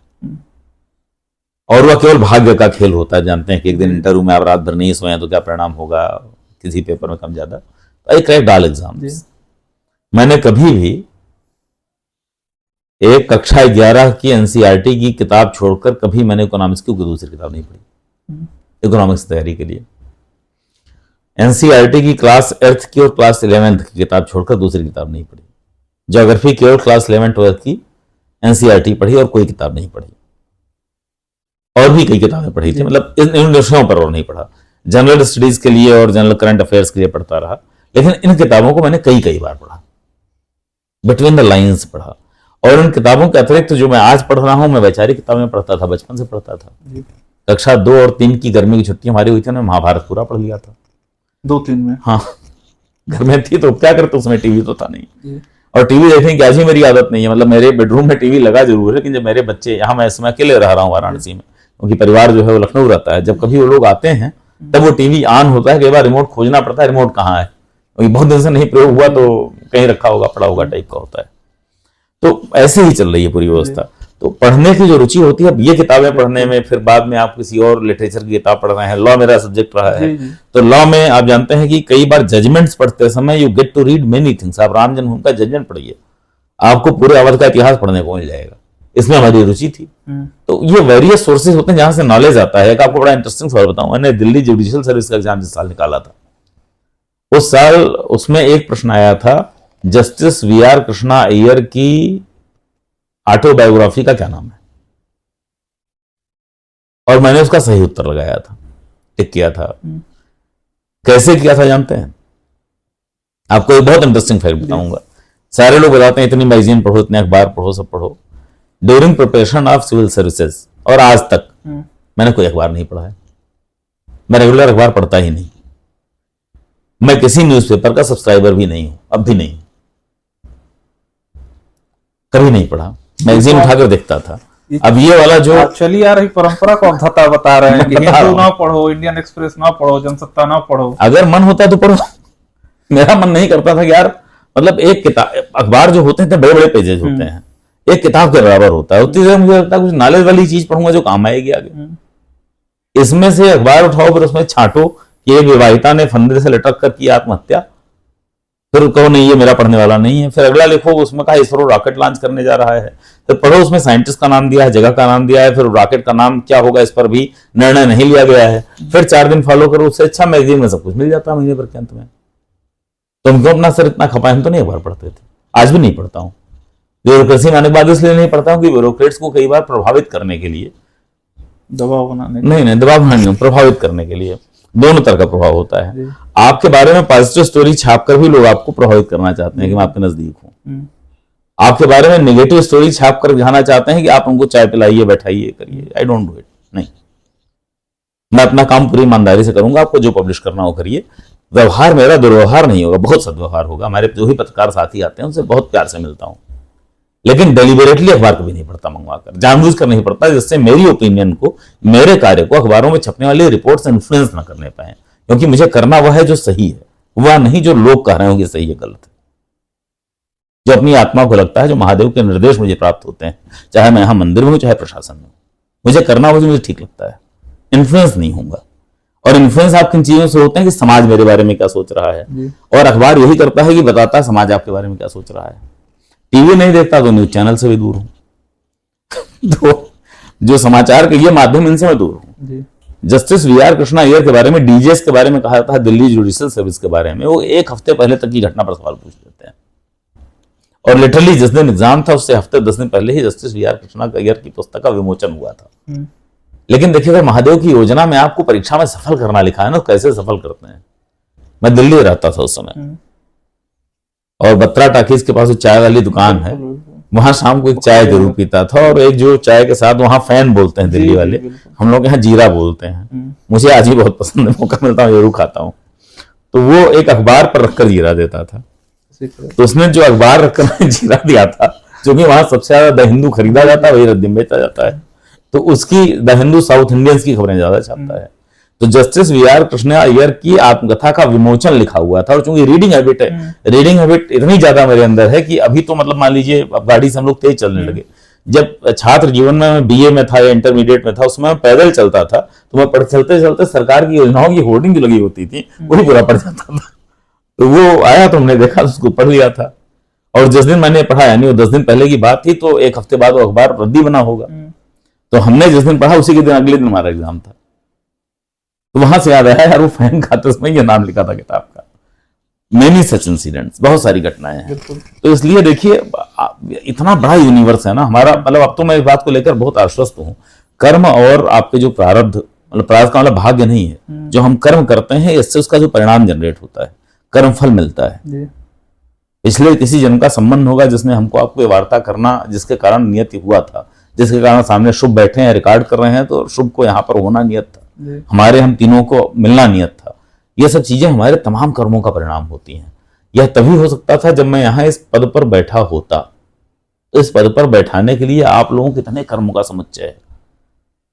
और वह केवल भाग्य का खेल होता है। जानते हैं कि एक दिन इंटरव्यू में आप रात भर नहीं सोए तो क्या परिणाम होगा, किसी पेपर में कम ज्यादा। आई क्रैक्ड ऑल एग्जाम्स। मैंने कभी भी एक कक्षा 11 की एनसीईआरटी की किताब छोड़कर कभी मैंने इकोनॉमिक्स की कोई दूसरी किताब नहीं पढ़ी इकोनॉमिक्स तैयारी के लिए। एनसीईआरटी की क्लास 8th की और क्लास 11th की किताब छोड़कर दूसरी किताब नहीं पढ़ी। ज्योग्राफी केवल क्लास 11 12th की एनसीईआरटी पढ़ी और कोई किताब नहीं पढ़ी। और भी कई किताबें पढ़ी थी, मतलब इन विषयों पर और नहीं पढ़ा। जनरल स्टडीज के लिए और जनरल करंट अफेयर्स के लिए पढ़ता रहा, लेकिन इन किताबों को मैंने कई बार पढ़ा, बिटवीन द लाइन्स पढ़ा। और इन किताबों के अतिरिक्त जो मैं आज पढ़ रहा हूं, मैं वैचारिक किताबें पढ़ता था, बचपन से पढ़ता था। कक्षा 2 और 3 की गर्मी की छुट्टी हमारी हुई थी, मैं महाभारत पूरा पढ़ लिया था 2-3 में। हाँ, घर में थी तो क्या करते, उसमें टीवी तो था नहीं, और टीवी देखने की आज भी मेरी आदत नहीं है। मतलब मेरे बेडरूम में टीवी लगा जरूर है, लेकिन जब मेरे बच्चे, यहाँ मैं इस समय अकेले रह रहा हूँ वाराणसी में, क्योंकि परिवार जो है वो लखनऊ रहता है, जब कभी वो लोग आते हैं तब वो टीवी ऑन होता है, कई बार रिमोट खोजना पड़ता है, रिमोट कहाँ है, क्योंकि बहुत दिन से नहीं प्रयोग हुआ, तो कहीं रखा होगा, पड़ा होगा टाइप का होता है। तो ऐसे ही चल रही है पूरी व्यवस्था। तो पढ़ने की जो रुचि होती है, अब ये किताबें पढ़ने में, फिर बाद में आप किसी और लिटरेचर की किताब पढ़ रहे हैं, लॉ मेरा सब्जेक्ट रहा है, तो लॉ में आप जानते हैं कि कई बार जजमेंट्स पढ़ते समय you get to read many things. आप राम जन्मभूमि का जजमेंट पढ़िए, आपको पूरे अवध का इतिहास पढ़ने को मिल जाएगा। इसमें हमारी रुचि थी। तो ये वेरियस सोर्सेज होते हैं जहां से नॉलेज आता है। एक आपको बड़ा इंटरेस्टिंग सवाल बताऊं, मैंने दिल्ली जुडिशियल सर्विस का एग्जाम जिस साल निकाला था, उस साल उसमें एक प्रश्न आया था, जस्टिस वीआर कृष्णा अय्यर की ऑटोबायोग्राफी का क्या नाम है, और मैंने उसका सही उत्तर लगाया था, टिक किया था। कैसे किया था जानते हैं? आपको एक बहुत इंटरेस्टिंग फैक्ट बताऊंगा। सारे लोग बताते हैं इतनी मैगजीन पढ़ो, इतने अखबार पढ़ो, सब पढ़ो। During preparation of civil services और आज तक मैंने कोई अखबार नहीं पढ़ा है। मैं रेगुलर अखबार पढ़ता ही नहीं। मैं किसी न्यूज़पेपर का सब्सक्राइबर भी नहीं हूं, अब भी नहीं, कभी नहीं पढ़ा। मैगजीन उठाकर देखता था। अब ये वाला जो चली आ रही परंपरा को धता बता रहे हैं कि हिंदू ना पढ़ो, इंडियन एक्सप्रेस ना पढ़ो, जनसत्ता ना पढ़ो। अगर मन होता तो पढ़ो। मेरा मन नहीं करता था कि यार, मतलब एक किताब, अखबार जो होते हैं बड़े बड़े पेजेस होते हैं, एक किताब के बराबर होता है। उतनी देर मुझे लगता है कुछ नॉलेज वाली चीज पढ़ूंगा जो काम आएगी आगे। इसमें से अखबार उठाओ, फिर उसमें छांटो कि एक विवाहिता ने फंदे से लटक कर की आत्महत्या, फिर कहो नहीं ये मेरा पढ़ने वाला नहीं है। फिर अगला लिखो, उसमें कहा इसरो रॉकेट लॉन्च करने जा रहा है, फिर पढ़ो उसमें साइंटिस्ट का नाम दिया है, जगह का नाम दिया है, फिर रॉकेट का नाम क्या होगा इस पर भी निर्णय नहीं लिया गया है। फिर 4 दिन फॉलो करो, उससे अच्छा मैगजीन में सब कुछ मिल जाता है महीने भर के अंत में। तो हम क्यों अपना सर इतना खपाए? हम तो नहीं अखबार पढ़ते थे, आज भी नहीं पढ़ता हूँ। ब्यूरोक्रेसी में आने के बाद इसलिए नहीं पढ़ता हूँ कि ब्यूरोक्रेट्स को कई बार प्रभावित करने के लिए, दबाव बनाने, नहीं दबाव बनाने, प्रभावित करने के लिए दोनों तरह का प्रभाव होता है। आपके बारे में पॉजिटिव स्टोरी छाप कर भी लोग आपको प्रभावित करना चाहते हैं कि मैं आपके नजदीक हूँ। आपके बारे में नेगेटिव स्टोरी छाप कर दिखाना चाहते हैं कि आप उनको चाय पिलाइए, बैठाइए, करिए। I don't do it. नहीं, मैं अपना काम पूरी ईमानदारी से करूंगा। आपको जो पब्लिश करना हो करिए। व्यवहार मेरा दुर्व्यवहार नहीं होगा, बहुत सद्व्यवहार होगा। हमारे जो भी पत्रकार साथी आते हैं उनसे बहुत प्यार से मिलता हूं, लेकिन डेलिबरेटली अखबार कभी नहीं पढ़ता मंगवाकर, जानबूझकर नहीं पढ़ता, जिससे मेरी ओपिनियन को, मेरे कार्य को अखबारों में छपने वाली रिपोर्ट से इन्फ्लुएंस ना करने पाए। क्योंकि मुझे करना वह है जो सही है, वह नहीं जो लोग कह रहे हो कि सही है, गलत है। जो अपनी आत्मा को लगता है, जो महादेव के निर्देश मुझे प्राप्त होते हैं, चाहे मैं यहां मंदिर में हूं चाहे प्रशासन में हूं, मुझे करना वो जो मुझे ठीक लगता है। इन्फ्लुएंस नहीं होगा। और इन्फ्लुएंस आप किन चीजों से होते हैं कि समाज मेरे बारे में क्या सोच रहा है, और अखबार यही करता है कि बताता है समाज आपके बारे में क्या सोच रहा है। टीवी नहीं देखता तो न्यूज चैनल से भी दूर हूं तो जो समाचार के ये माध्यम, इनसे मैं दूर हूं। Justice VR. कृष्णा अय्यर के बारे में, डीजीएस के बारे में कहा था, दिल्ली जुडिशियल सर्विस के बारे में, वो एक हफ्ते पहले तक की घटना पर सवाल पूछ लेते हैं। और लिटरली जिस दिन एग्जाम था उससे हफ्ते 10 दिन पहले ही जस्टिस वी.आर. कृष्णा अय्यर की पुस्तक का विमोचन हुआ था। लेकिन देखिए, अगर महादेव की योजना में आपको परीक्षा में सफल करना लिखा है ना, कैसे सफल करते हैं। मैं दिल्ली रहता था उस समय, और बत्रा टाकीज के पास चाय वाली दुकान है, वहां शाम को एक चाय जरूर पीता था। और एक जो चाय के साथ वहां फैन बोलते हैं दिल्ली वाले, हम लोग यहाँ जीरा बोलते हैं, मुझे आज भी बहुत पसंद है, मौका मिलता है जरूर खाता हूँ। तो वो एक अखबार पर रखकर जीरा देता था। तो उसने जो अखबार रखकर जीरा दिया था, जो कि वहां सबसे ज्यादा द हिंदू खरीदा जाता है, वही रद्दी में बेचा जाता है, तो उसकी द हिंदू साउथ इंडियंस की खबरें ज्यादा छापता है। तो जस्टिस वी.आर. कृष्णा अय्यर की आत्मकथा का विमोचन लिखा हुआ था। और चूंकि रीडिंग हैबिट है, रीडिंग हैबिट इतनी ज्यादा मेरे अंदर है कि अभी तो मतलब मान लीजिए अब गाड़ी से हम लोग तेज चलने लगे। जब छात्र जीवन में मैं बीए में था या इंटरमीडिएट में था, उसमें मैं पैदल चलता था, तो मैं चलते चलते सरकार की योजनाओं की होर्डिंग जो लगी होती थी वही पूरा पढ़ जाता था। तो वो आया तो हमने देखा, उसको पढ़ लिया था। और जिस दिन मैंने पढ़ा, यानी वो 10 दिन पहले की बात थी, तो एक हफ्ते बाद वो अखबार रद्दी बना होगा। तो हमने जिस दिन पढ़ा उसी के दिन अगले दिन हमारा एग्जाम था। तो वहां से याद आया, यार वो फैन खाते उसमें ये नाम लिखा था किताब का। मेनी सच इंसिडेंट्स, बहुत सारी घटनाएं हैं। तो इसलिए देखिए, इतना बड़ा यूनिवर्स है ना हमारा। मतलब अब तो मैं इस बात को लेकर बहुत आश्वस्त हूँ। कर्म और आपके जो प्रारब्ध, मतलब प्रारब्ध का मतलब भाग्य नहीं है, जो हम कर्म करते हैं इससे उसका जो परिणाम जनरेट होता है, कर्म फल मिलता है। पिछले किसी जन्म का संबंध होगा जिसने हमको आपको वार्ता करना, जिसके कारण नियति हुआ था, जिसके कारण सामने शुभ बैठे हैं, रिकॉर्ड कर रहे हैं, तो शुभ को यहाँ पर होना नियत था, हमारे हम तीनों को मिलना नियत था। ये सब चीजें हमारे तमाम कर्मों का परिणाम होती हैं। यह तभी हो सकता था जब मैं यहाँ इस पद पर बैठा होता। तो इस पद पर बैठाने के लिए आप लोगों के कितने कर्मों का समुच्चय है।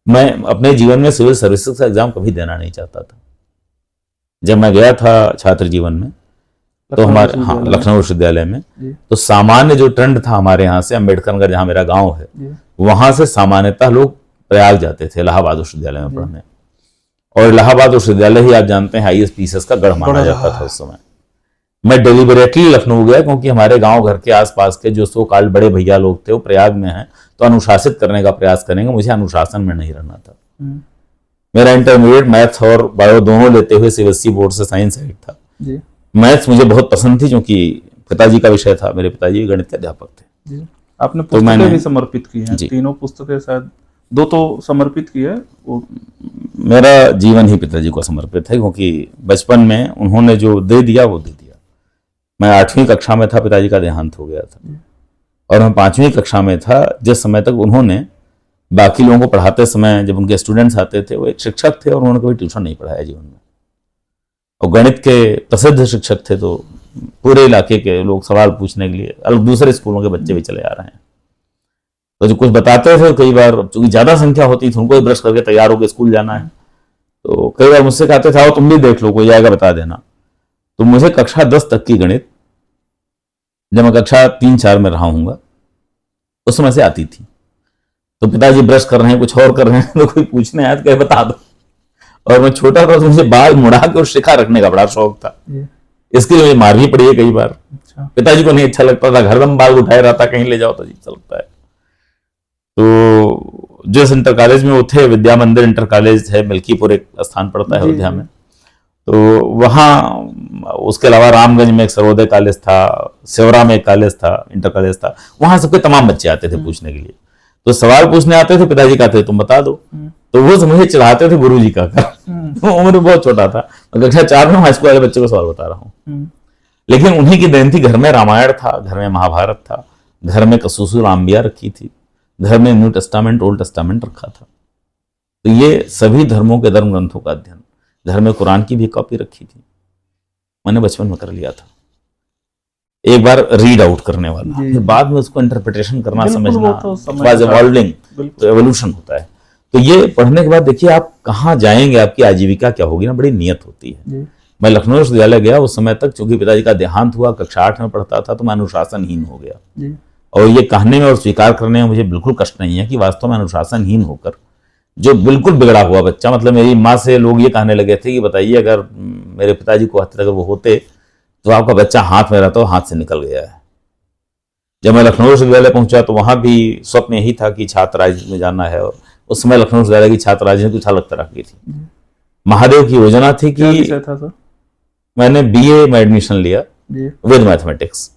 मैं अपने जीवन में सिविल सर्विसेज का एग्जाम कभी देना नहीं चाहता था। जब मैं गया था छात्र जीवन में, तो हमारे लखनऊ विश्वविद्यालय में, तो सामान्य जो ट्रेंड था हमारे यहाँ से, अम्बेडकर जहाँ मेरा गांव है, वहां से सामान्यतः लोग प्रयाग जाते थे इलाहाबाद विश्वविद्यालय में पढ़ने। और इलाहाबाद विश्वविद्यालय ही आप जानते हैं IAS का गढ़ माना जाता था उस समय। मैं डेलिबरेटली लखनऊ गया क्योंकि हमारे गांव घर के आसपास के जो सो कॉल्ड बड़े भैया लोग थे वो प्रयाग में हैं, तो अनुशासित करने का प्रयास करेंगे। मुझे अनुशासन में नहीं रहना था। मेरा इंटरमीडिएट मैथ्स और बायो दोनों लेते हुए CBSE बोर्ड से साइंस साइड था। मैथ्स मुझे बहुत पसंद थी क्योंकि पिताजी का विषय था, मेरे पिताजी गणित के अध्यापक थे। आपने पुस्तकें भी समर्पित की हैं, तीनों पुस्तकें, शायद 2 तो समर्पित की है। वो मेरा जीवन ही पिताजी को समर्पित है, क्योंकि बचपन में उन्होंने जो दे दिया वो दे दिया। मैं 8वीं कक्षा में था, पिताजी का देहांत हो गया था, और मैं 5वीं कक्षा में था जिस समय तक उन्होंने बाकी लोगों को पढ़ाते समय, जब उनके स्टूडेंट्स आते थे, वो एक शिक्षक थे और उन्होंने कोई ट्यूशन नहीं पढ़ाया जीवन में। और गणित के प्रसिद्ध शिक्षक थे, तो पूरे इलाके के लोग सवाल पूछने के लिए, अलग दूसरे स्कूलों के बच्चे भी चले आ रहे हैं, तो जो कुछ बताते थे कई बार चूंकि ज्यादा संख्या होती थी, उनको ही ब्रश करके तैयार होकर स्कूल जाना है, तो कई बार मुझसे कहते थे आओ तुम भी देख लो, कोई जाएगा बता देना। तो मुझे कक्षा 10 तक की गणित, जब मैं कक्षा 3-4 में रहा हूँगा, उस समय से आती थी। तो पिताजी ब्रश कर रहे हैं, कुछ और कर रहे हैं, तो कोई पूछने आया तो कहे बता दो। और मैं छोटा था तो मुझे बाल मुड़ा के और शिखा रखने का बड़ा शौक था। इसके लिए मुझे मार भी पड़ी है कई बार। पिताजी को नहीं अच्छा लगता था, हरदम बाल उठाए रहता, कहीं ले जाओ तो अजीब सा लगता है। तो जिस इंटर कॉलेज में वो थे, विद्या मंदिर इंटर कॉलेज है, मिल्कीपुर एक स्थान पड़ता है अयोध्या में, तो वहाँ उसके अलावा रामगंज में एक सर्वोदय कॉलेज था, सेवरा में एक कॉलेज था, इंटर कॉलेज था, वहां सबके तमाम बच्चे आते थे पूछने के लिए। तो सवाल पूछने आते थे, पिताजी कहते तुम बता दो, तो वो मुझे चढ़ाते थे गुरुजी का तो उम्र बहुत छोटा था, कक्षा 4 में हाई स्कूल वाले बच्चे को सवाल बता रहा हूँ। लेकिन उन्हीं की देन थी, घर में रामायण था, घर में महाभारत था, घर में कसूसुर आम्बिया रखी थी, घर में न्यू टेस्टामेंट ओल्ड टेस्टामेंट रखा था। तो ये सभी धर्मों के धर्म ग्रंथों का अध्ययन, घर में कुरान की भी कॉपी रखी थी, मैंने बचपन में कर लिया था। एक बार रीड आउट करने वाला, फिर बाद में उसको इंटरप्रिटेशन करना, समझना, एवोल्यूशन होता है। तो ये पढ़ने के बाद देखिए आप कहाँ जाएंगे, आपकी आजीविका क्या होगी ना, बड़ी नियत होती है। मैं लखनऊ विश्वविद्यालय गया, उस समय तक चूंकि पिताजी का देहांत हुआ, कक्षा 8 में पढ़ता था, तो मैं अनुशासनहीन हो गया। और ये कहने में और स्वीकार करने में मुझे बिल्कुल कष्ट नहीं है कि वास्तव में अनुशासनहीन होकर जो बिल्कुल बिगड़ा हुआ बच्चा, मतलब मेरी माँ से लोग ये कहने लगे थे कि बताइए अगर मेरे पिताजी को हत्या अगर वो होते तो आपका बच्चा हाथ में रहता हो, हाथ से निकल गया है। जब मैं लखनऊ विश्वविद्यालय पहुंचा तो वहां भी स्वप्न यही था कि छात्र राजनीति में जाना है, और उस समय लखनऊ विश्वविद्यालय की छात्र राजनीति कुछ अलग तरह की थी। महादेव की योजना थी कि मैंने बीए में एडमिशन लिया विद मैथमेटिक्स,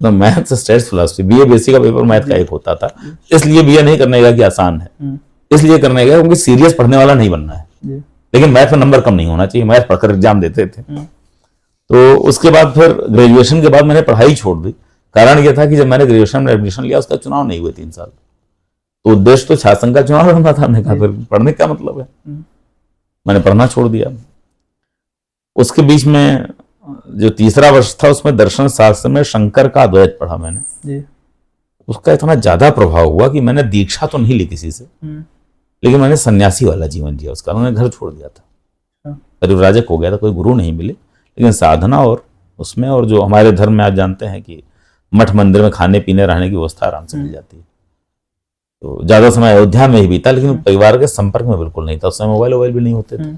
तो maths states philosophy, BA basic का पेपर मैथ का एक होता था, इसलिए बीए नहीं करने का कि आसान है, इसलिए करने का क्योंकि सीरियस पढ़ने वाला नहीं बनना है, लेकिन मैथ में नंबर कम नहीं होना चाहिए, मैथ पढ़कर एग्जाम देते थे। तो उसके बाद फिर ग्रेजुएशन के बाद मैंने पढ़ाई छोड़ दी। कारण यह था कि जब मैंने ग्रेजुएशन में एडमिशन लिया उसका चुनाव नहीं हुए 3 साल, तो उद्देश्य तो छात्र संघ का चुनाव लड़ना था। हमने कहा फिर पढ़ने का मतलब है, मैंने पढ़ना छोड़ दिया। उसके बीच में जो तीसरा वर्ष था उसमें दर्शन शास्त्र में शंकर का अद्वैत पढ़ा मैंने। उसका इतना ज्यादा प्रभाव हुआ कि मैंने दीक्षा तो नहीं ली किसी से, लेकिन मैंने सन्यासी वाला जीवन जिया। उसका मैंने घर छोड़ दिया था, परिव्राजक हो गया था, कोई गुरु नहीं मिले, लेकिन साधना और उसमें, और जो हमारे धर्म में आप जानते हैं कि मठ मंदिर में खाने पीने रहने की व्यवस्था आराम से मिल जाती है, तो ज्यादा समय अयोध्या में ही बीता, लेकिन परिवार के संपर्क में बिल्कुल नहीं था। उस समय मोबाइल भी नहीं होते थे।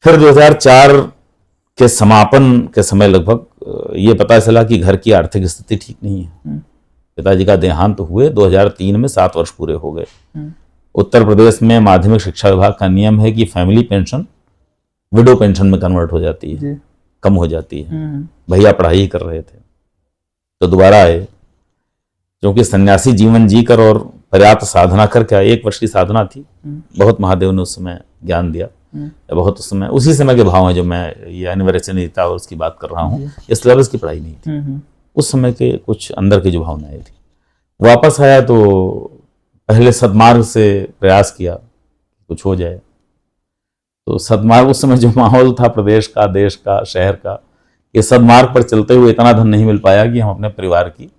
फिर 2004 के समापन के समय लगभग ये पता चला कि घर की आर्थिक स्थिति ठीक नहीं है। पिताजी का देहांत हुए 2003 में 7 वर्ष पूरे हो गए। उत्तर प्रदेश में माध्यमिक शिक्षा विभाग का नियम है कि फैमिली पेंशन विडो पेंशन में कन्वर्ट हो जाती है, कम हो जाती है। भैया पढ़ाई ही कर रहे थे तो दोबारा आए, क्योंकि सन्यासी जीवन जीकर और पर्याप्त साधना करके, 1 वर्ष की साधना थी, बहुत महादेव ने उस समय ज्ञान दिया, बहुत उस समय उसी समय के भाव हैं जो मैं ये अनिवार्यता और उसकी बात कर रहा हूँ। ये सिलेबस की पढ़ाई नहीं थी, उस समय के कुछ अंदर की जो भावनाएं थी। वापस आया तो पहले सदमार्ग से प्रयास किया कुछ हो जाए, तो सदमार्ग उस समय जो माहौल था प्रदेश का, देश का, शहर का, ये सदमार्ग पर चलते हुए इतना धन नहीं मिल पाया कि हम अपने परिवार की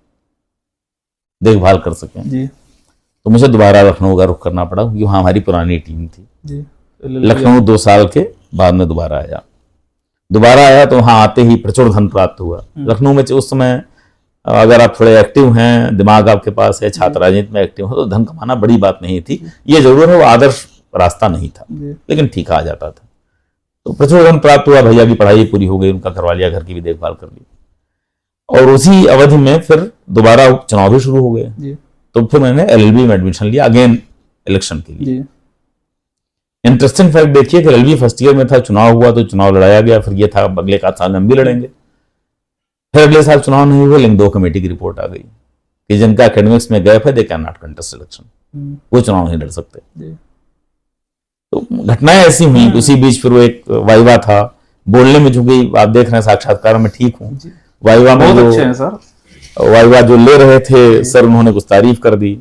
देखभाल कर सकें जी। तो मुझे दोबारा लखनऊ का रुख करना पड़ा, क्योंकि वहाँ हमारी पुरानी टीम थी जी। लखनऊ 2 साल के बाद में दोबारा आया तो वहाँ आते ही प्रचुर धन प्राप्त हुआ। लखनऊ में उस समय अगर आप थोड़े एक्टिव हैं, दिमाग आपके पास है, छात्र राजनीति में एक्टिव हो, तो धन कमाना बड़ी बात नहीं थी। ये जरूर है वो आदर्श रास्ता नहीं था, लेकिन ठीक आ जाता था। तो प्रचुर धन प्राप्त हुआ, भैया की पढ़ाई पूरी हो गई, उनका करवा लिया, घर की भी देखभाल कर ली, और उसी अवधि में फिर दोबारा चुनाव भी शुरू हो गए। तो फिर मैंने LLB में एडमिशन लिया, अगेन इलेक्शन के लिए। इंटरेस्टिंग फैक्ट देखिए कि LLB फर्स्ट ईयर में था, चुनाव हुआ तो चुनाव लड़ाया गया, फिर ये था अगले का साल हम भी लड़ेंगे। फिर अगले साल चुनाव नहीं हुए, लेकिन 2 कमेटी की रिपोर्ट आ गई कि जिनका एकेडमिक्स में गैप है they can not contest election, वो चुनाव नहीं लड़ सकते। तो घटनाएं ऐसी हुई। उसी बीच फिर वो एक वाइवा था, बोलने में चूंकि आप देख रहे हैं साक्षात्कार में ठीक हूँ, वाइवा में वाइवा जो ले रहे थे सर, उन्होंने कुछ तारीफ कर दी।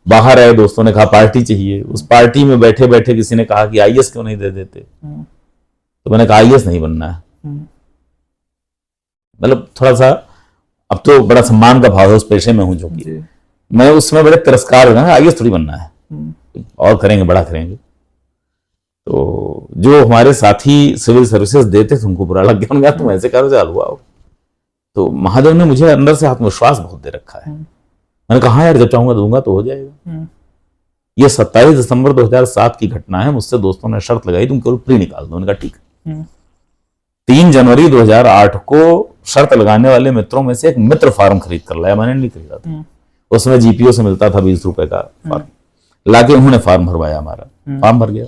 बाहर आए, दोस्तों ने कहा पार्टी चाहिए। उस पार्टी में बैठे बैठे किसी ने कहा कि IAS क्यों नहीं दे देते, तो मैंने कहा IAS नहीं बनना है। मतलब थोड़ा सा अब तो बड़ा सम्मान का भाव है उस पेशे में हूं, जो कि मैं उस समय बड़े तिरस्कार हो, IAS थोड़ी बनना है, और करेंगे, बड़ा करेंगे। तो जो हमारे साथी सिविल सर्विसेज देते थे उनको बुरा लग गया, उन्होंने कहा तुम ऐसे करो चालू हुआ। तो महादेव ने मुझे अंदर से आत्मविश्वास बहुत दे रखा है। मैंने कहा यार जब चाहूंगा दूंगा तो हो जाएगा। ये 27 दिसंबर 2007 की घटना है। मुझसे दोस्तों ने शर्त लगाई तुम केवल प्री निकाल दो। उन्होंने कहा ठीक है। 3 जनवरी 2008 को शर्त लगाने वाले मित्रों में से एक मित्र फार्म खरीद कर लाया, मैंने नहीं खरीदा था। उसमें GPO से मिलता था 20 रुपए का फार्म, लाके उन्होंने फार्म भरवाया, हमारा फार्म भर गया।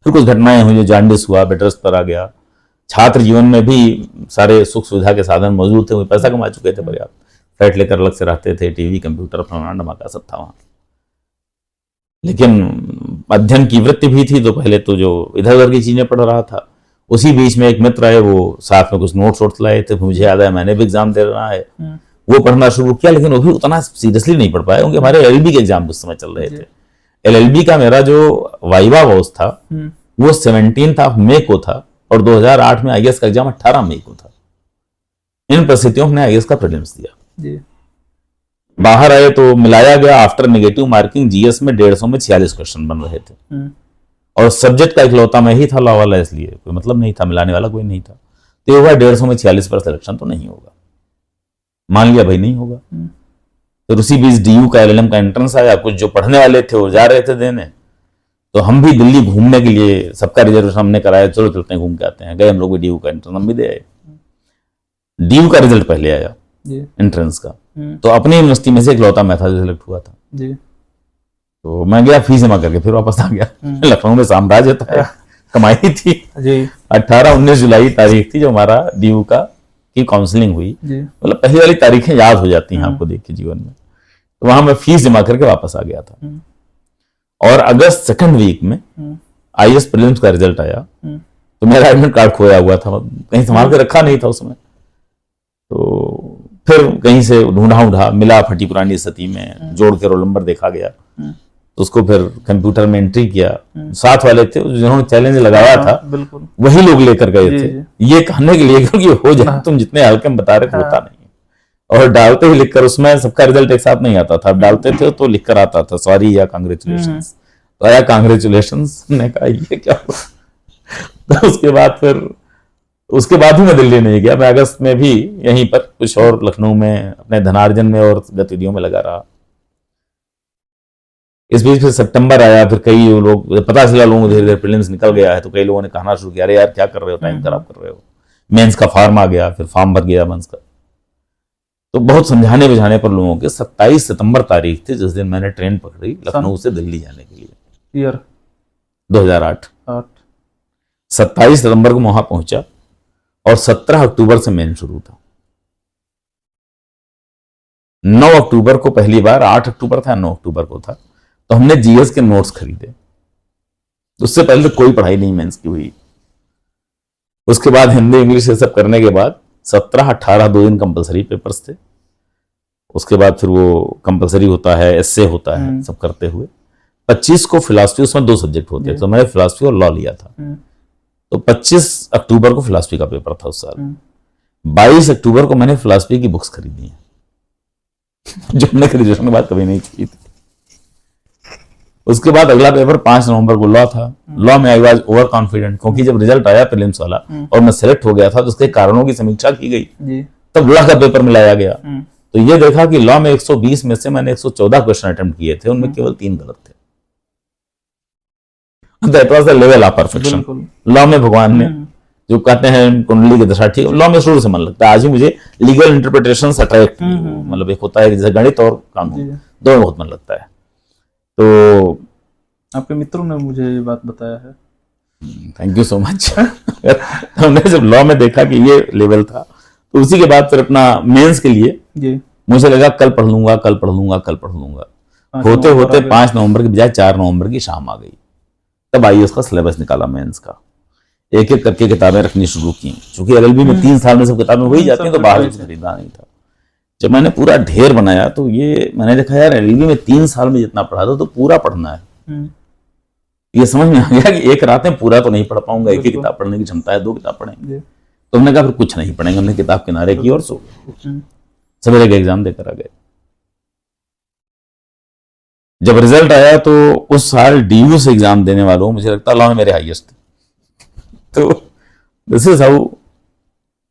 फिर कुछ घटनाएं हुई, जो जॉन्डिस हुआ, बेड रेस्ट पर आ गया। छात्र जीवन में भी सारे सुख सुविधा के साधन मौजूद थे, वो पैसा कमा चुके थे पर्याप्त, फ्लैट लेकर अलग से रहते थे, टीवी कंप्यूटर फलाना धमाका सब था वहां। लेकिन अध्ययन की वृत्ति भी थी, तो पहले तो जो इधर उधर की चीजें पढ़ रहा था। उसी बीच में एक मित्र आए, वो साथ में कुछ नोट्स वोट्स लाए थे, मुझे याद है मैंने भी एग्जाम दे रहा है, वो पढ़ना शुरू किया, लेकिन वो भी उतना सीरियसली नहीं पढ़ पाया, क्योंकि हमारे एलएलबी के एग्जाम उस समय चल रहे थे। एलएलबी का मेरा जो वाइवा वॉज था वो 17 मई को था, और 2008 में आईएएस का एग्जाम 18 मई को था। इन परिस्थितियों में आईएएस का प्रीलिम्स दिया, बाहर आए तो मिलाया गया। आफ्टर नेगेटिव मार्किंग जीएस में 150 में 46 क्वेश्चन बन रहे थे, और सब्जेक्ट का इकलौता मैं ही था लॉ वाला, इसलिए कोई मतलब नहीं था, मिलाने वाला कोई नहीं था। तो ये हुआ 150 में 46 पर सिलेक्शन तो नहीं होगा, मान लिया भाई नहीं होगा। तो उसी बीच डीयू का एलएलएम का एंट्रेंस आया, कुछ जो पढ़ने वाले थे वो जा रहे थे देने, तो हम भी दिल्ली घूमने के लिए, सबका रिजर्वेशन हमने कराया, चलो चलते हैं घूम के आते हैं, गए हम लोग भी डीयू का एंट्रेंस हम भी दे आए। डीयू का रिजल्ट पहले आया एंट्रेंस का, तो अपनी यूनिवर्सिटी में से इकलौता मैं था जो सिलेक्ट हुआ था। तो मैं गया, फीस जमा करके फिर वापस आ गया। लखनऊ में साम्राज्य था, कमाई थी। 18-19 जुलाई तारीख थी जो हमारा डीयू का की काउंसलिंग हुई, मतलब पहली वाली तारीखें याद हो जाती हैं आपको देख के जीवन में। तो वहां मैं फीस जमा करके वापस आ गया था, और अगस्त सेकंड वीक में आईएएस प्रीलिम्स का रिजल्ट आया, तो मेरा एडमिट कार्ड खोया हुआ था, कहीं संभाल के रखा नहीं था उस समय। तो फिर कहीं से ढूंढा मिला, फटी पुरानी स्थिति में जोड़ के रोल नंबर देखा गया, तो उसको फिर कंप्यूटर में एंट्री किया। साथ वाले थे जिन्होंने चैलेंज लगाया था, वही लोग लेकर गए थे, ये कहने के लिए क्योंकि हो जाए, तुम जितने हल्के में बता रहे थे होता नहीं। और डालते ही लिखकर, उसमें सबका रिजल्ट एक साथ नहीं आता था, डालते थे तो लिखकर आता था सॉरी या कांग्रेचुलेशंस, तो आया कांग्रेचुलेशंस, ने कहा ये क्या हुआ। तो उसके बाद ही मैं दिल्ली नहीं गया, मैं अगस्त में भी यहीं पर कुछ और लखनऊ में अपने धनार्जन में और गतिविधियों में लगा रहा। इस बीच फिर सितंबर आया, फिर कई लोग, पता चला लोगों को धीरे धीरे प्रीलिम्स निकल गया है, तो कई लोगों ने कहना शुरू किया, अरे यार क्या कर रहे हो, टाइम खराब कर रहे हो। मेंस का फॉर्म आ गया, फिर फॉर्म भर गया मेंस का। तो बहुत समझाने बुझाने पर लोगों के 27 सितंबर तारीख थी जिस दिन मैंने ट्रेन पकड़ी लखनऊ से दिल्ली जाने के लिए, ईयर 2008। 27 सितंबर को वहां पहुंचा, और 17 अक्टूबर से मेन शुरू था। 9 अक्टूबर को पहली बार, 8 अक्टूबर था, 9 अक्टूबर को था, तो हमने जीएस के नोट्स खरीदे। उससे पहले तो कोई पढ़ाई नहीं मेंस की हुई। उसके बाद हिंदी इंग्लिश ये सब करने के बाद 17-18 2 दिन कंपलसरी पेपर्स थे। उसके बाद फिर वो कंपलसरी होता है, एस्से होता है, सब करते हुए 25 को फिलॉसफी, उसमें 2 सब्जेक्ट होते हैं, तो मैंने फिलॉसफी और लॉ लिया था। तो 25 अक्टूबर को फिलॉसफी का पेपर था उस साल। 22 अक्टूबर को मैंने फिलॉसफी की बुक्स खरीदी हैं जो हमने ग्रेजुएशन के बाद कभी नहीं की थी। उसके बाद अगला पेपर 5 नवंबर को लॉ था। लॉ में आई वाज ओवर कॉन्फिडेंट, क्योंकि जब रिजल्ट आया प्रीलिम्स वाला और मैं सिलेक्ट हो गया था, तो उसके कारणों की समीक्षा की गई, तब लॉ का पेपर मिलाया गया। तो ये देखा कि लॉ में 120 में से मैंने 114 क्वेश्चन अटेम्प्ट किए थे, उनमें केवल 3 गलत थे। That was the level of perfection. Law में भगवान ने जो कहते हैं कुंडली की दशा ठीक, लॉ में शुरू से मन लगता है। आज भी मुझे लीगल इंटरप्रिटेशन अट्रैक्ट, मतलब एक होता है कि जैसे गणित और कानून दोनों बहुत मन लगता है। तो आपके मित्रों ने मुझे ये बात बताया है, थैंक यू सो मच। हमने जब लॉ में देखा कि ये लेवल था, तो उसी के बाद फिर अपना मेंस के लिए मुझे लगा कल पढ़ लूंगा, कल पढ़ लूंगा, कल पढ़ लूंगा। होते होते 5 नवंबर की बजाय 4 नवंबर की शाम आ गई। तब आईएएस का सिलेबस निकाला मेंस का, एक एक करके किताबें रखनी शुरू की। क्योंकि एलएलबी में 3 साल में सब किताबें हो ही जाती हैं, तो बाहर कुछ खरीदना नहीं था। जब मैंने पूरा ढेर बनाया, तो ये मैंने देखा यार एलएलबी में 3 साल में जितना पढ़ा था तो पूरा पढ़ना है। ये समझ में आ गया कि एक रात में पूरा तो नहीं पढ़ पाऊंगा, एक ही किताब पढ़ने की क्षमता है, 2 किताब पढ़ेंगे। तो हमने कहा फिर कुछ नहीं पढ़ेंगे, हमने किताब किनारे की और सो सवेरे के एग्जाम देकर आ गए। जब रिजल्ट आया तो उस साल डीयू से एग्जाम देने वालों मुझे लगता है लॉ में मेरे हाईएस्ट थे। तो दिस इज हाउ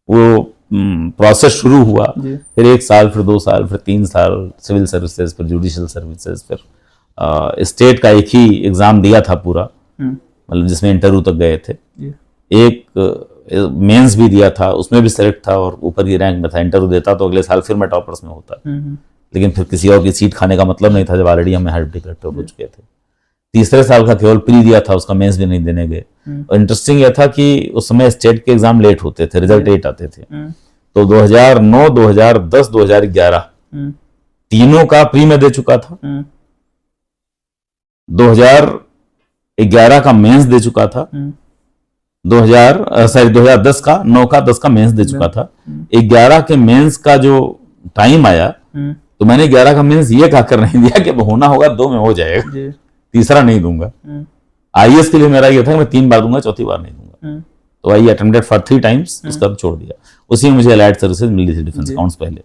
वो प्रोसेस शुरू हुआ। फिर 1 साल, फिर 2 साल, फिर 3 साल सिविल सर्विसेज, फिर जुडिशियल सर्विसेज, फिर स्टेट का एक ही एग्जाम दिया था पूरा, मतलब जिसमें इंटरव्यू तक गए थे। एक मेंस भी दिया था, उसमें भी सेलेक्ट था और ऊपर की रैंक में था। इंटरव्यू देता तो अगले साल फिर मैं टॉपर्स में होता, लेकिन फिर किसी और की सीट खाने का मतलब नहीं था जब ऑलरेडी हम हेड डिक्लेयर हो चुके थे। तीसरे साल का केवल प्री दिया था, उसका मेंस भी नहीं देने गए। और इंटरेस्टिंग यह था कि उस समय स्टेट के एग्जाम लेट होते थे, रिजल्ट लेट आते थे। तो 2009, 2010, 2011 तीनों का प्री में दे चुका था। 2011 का मेंस दे चुका था। 2010 का 9 का 10 का मेंस दे चुका था। 11 के मेंस का जो टाइम आया तो मैंने 11 का मेंस ये कहकर नहीं दिया कि होना होगा 2 में हो जाएगा, तीसरा नहीं दूंगा। आईएएस के लिए मेरा ये था कि मैं 3 बार दूंगा, चौथी बार नहीं दूंगा। तो आई अटेम्प्टेड फॉर 3 टाइम्स, उसका छोड़ दिया। उसी में मुझे अलाइड सर्विसेज मिल रही थी, डिफेंस अकाउंट्स पहले।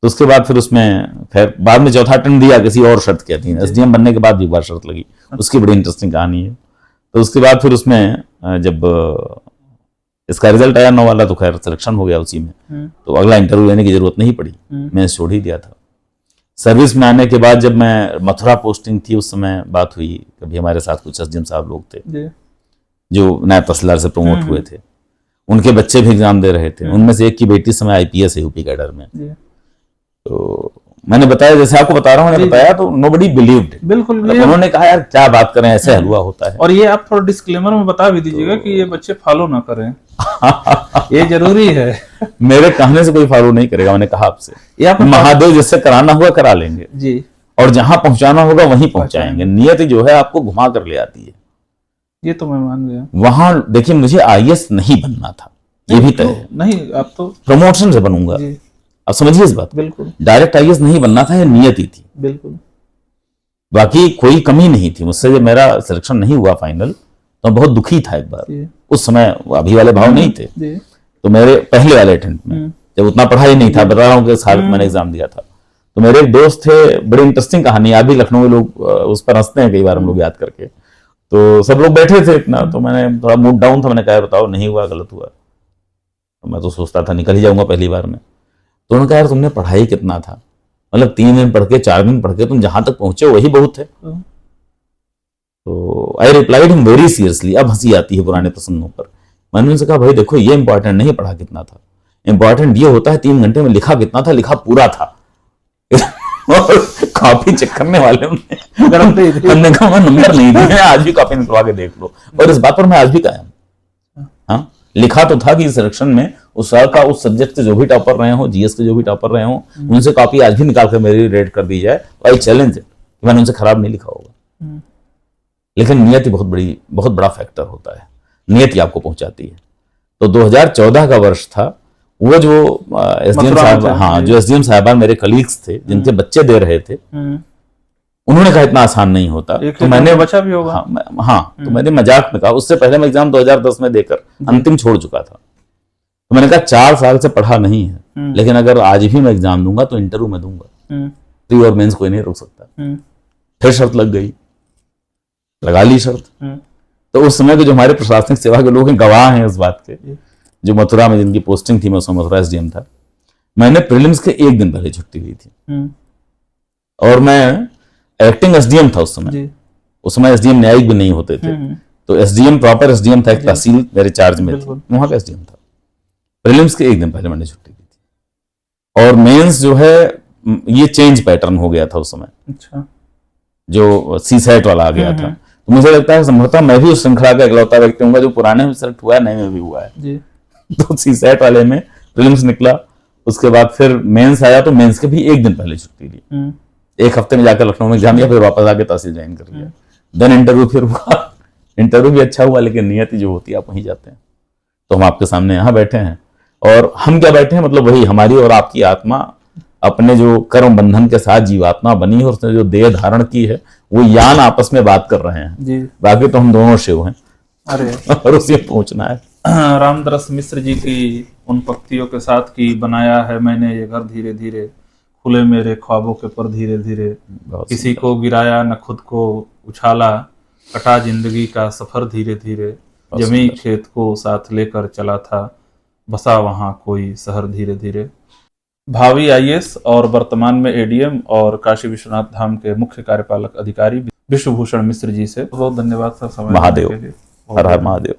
तो उसके बाद फिर उसमें खैर बाद में चौथा अटेम्प्ट दिया किसी और शर्त के थी, एसडीएम बनने के बाद भी एक बार शर्त लगी, उसकी बड़ी इंटरेस्टिंग कहानी है। तो उसके बाद फिर उसमें जब इसका रिजल्ट आया 9 वाला, तो खैर सिलेक्शन हो गया उसी में। तो अगला इंटरव्यू लेने की जरूरत नहीं पड़ी, मैं छोड़ ही दिया था। सर्विस में आने के बाद जब मैं मथुरा पोस्टिंग थी, उस समय बात हुई, कभी हमारे साथ कुछ एसडीएम साहब लोग थे जो नायब तहसीलदार से प्रमोट हुए थे, उनके बच्चे भी एग्जाम दे रहे थे। उनमें से एक की बेटी समय आईपीएस है यूपी कैडर में। तो मैंने बताया, जैसे आपको बता रहा हूँ, मैंने बताया तो नोबडी बिलीव्ड। बिल्कुल, उन्होंने कहा यार क्या बात करें, ऐसे हलवा होता है। और ये आप थोड़ा डिस्क्लेमर में बता भी दीजिएगा कि ये बच्चे फॉलो ना करें, ये जरूरी है। मेरे कहने से कोई फॉलो नहीं करेगा, मैंने कहा आपसे। महादेव जिससे कराना होगा करा लेंगे जी, और जहां पहुंचाना होगा वहीं पहुंचाएंगे। नियति जो है आपको घुमा कर ले आती है, ये तो मैं मान गया। वहां देखिए, मुझे आईएएस नहीं बनना था, ये भी तय है। नहीं, आप तो प्रमोशन से बनूंगा, आप समझिए इस बात। बिल्कुल, डायरेक्ट आईएएस नहीं बनना था, ये नियति थी। बिल्कुल, बाकी कोई कमी नहीं थी मुझसे। जब मेरा सिलेक्शन नहीं हुआ फाइनल, तो मैं बहुत दुखी था एक बार। उस समय अभी वाले भाव नहीं थे, तो मेरे पहले वाले अटेम्प्ट में जब उतना पढ़ाई नहीं था, बता रहा हूँ कि साल मैंने एग्जाम दिया था, तो मेरे एक दोस्त थे, बड़ी इंटरेस्टिंग कहानी, आज भी लखनऊ में लोग उस पर हंसते हैं कई बार हम लोग याद करके। तो सब लोग बैठे थे इतना, तो मैंने थोड़ा मूड डाउन था, मैंने कहा बताओ नहीं हुआ, गलत हुआ। तो मैं तो सोचता था निकल ही जाऊंगा पहली बार में। तो उन्होंने कहा यार तुमने पढ़ाई कितना था, मतलब 3 दिन पढ़ के 4 दिन पढ़ के तुम जहां तक पहुंचे वही बहुत है। तो I replied him very seriously. अब हंसी आती है पुराने प्रसंगों पर। मैंने उनसे कहा भाई देखो, ये इंपॉर्टेंट नहीं पढ़ा कितना था, इंपॉर्टेंट ये होता है 3 घंटे में लिखा कितना था, लिखा पूरा था। और कॉपी चेक करने वाले हमने कहा मैं नंबर नहीं दिए, आज भी कॉपी निकलवा के देख लो। और इस बात पर मैं आज भी कायम। हाँ, लिखा तो था कि सिलेक्शन में उस साल का उस सब्जेक्ट से जो भी टॉपर रहे हो, जीएस के जो भी टॉपर रहे हो, उनसे कॉपी आज भी निकाल कर मेरी रेड कर दी जाए, आई चैलेंज इट, मैंने उनसे खराब नहीं लिखा होगा। लेकिन नियति बहुत बड़ा फैक्टर होता है, नियति आपको पहुंचाती है। तो 2014 का वर्ष था, वो जो एसडीएम साहब, हाँ, जो एसडीएम साहबान मेरे कलीग्स थे जिनके बच्चे दे रहे थे, उन्होंने कहा इतना आसान नहीं होता। तो मैंने बचा भी होगा। हाँ, तो मैंने मजाक में कहा, उससे पहले मैं एग्जाम 2010 में देकर अंतिम छोड़ चुका था। तो मैंने कहा 4 साल से पढ़ा नहीं है, लेकिन अगर आज भी मैं एग्जाम दूंगा तो इंटरव्यू में दूंगा, प्री और मेंस कोई नहीं रोक सकता। फिर शर्त लग गई, लगा ली शर्त। तो उस समय के जो हमारे प्रशासनिक सेवा के लोग हैं, गवाह हैं इस बात के, जो मथुरा में जिनकी पोस्टिंग थी, मैं उसमें मथुरा एसडीएम था, मैंने प्रीलिम्स के 1 दिन पहले छुट्टी ली थी। और मैं एक्टिंग एसडीएम था उस समय एसडीएम न्यायिक भी नहीं होते थे, तो एसडीएम प्रॉपर एसडीएम था, एक तहसील मेरे चार्ज में थी, वहां का एसडीएम था। प्रीलिम्स के 1 दिन पहले मैंने छुट्टी ली थी। और मेंस जो है, ये चेंज पैटर्न हो गया था उस समय। अच्छा, जो सीसेट वाला आ गया था। तो मुझे लगता है संभवतः मैं भी उस श्रृंखला का इकलौता व्यक्ति हूँ जो पुराने में सेलेक्ट हुआ है, नए में भी हुआ है जी। तो सीसेट वाले में प्रीलिम्स निकला, उसके बाद फिर मेंस आया, तो मेंस के भी 1 दिन पहले छुट्टी ली। 1 हफ्ते में जाकर लखनऊ में एग्जाम दिया, फिर वापस आके तहसील ज्वाइन कर लिया। देन इंटरव्यू फिर हुआ, इंटरव्यू भी अच्छा हुआ, लेकिन नियति जो होती है आप वहीं जाते हैं। तो हम आपके सामने यहाँ बैठे हैं, और हम क्या बैठे हैं, मतलब वही हमारी और आपकी आत्मा अपने जो कर्म बंधन के साथ जीवात्मा बनी है, और उसने जो देह धारण की है, वो यान आपस में बात कर रहे हैं जी। बाकी तो हम दोनों शिव हैं। अरे और उसे पहुंचना है। रामदरस मिश्र जी की उन पंक्तियों के साथ की बनाया है मैंने ये घर धीरे धीरे, खुले मेरे ख्वाबों के पर धीरे धीरे, किसी को गिराया न खुद को उछाला, कटा जिंदगी का सफर धीरे धीरे, जमी खेत को साथ लेकर चला था, बसा वहां कोई शहर धीरे धीरे। भावी आईएएस और वर्तमान में एडीएम और काशी विश्वनाथ धाम के मुख्य कार्यपालक अधिकारी विश्वभूषण मिश्र जी से बहुत धन्यवाद सर। महादेव, हर हर महादेव।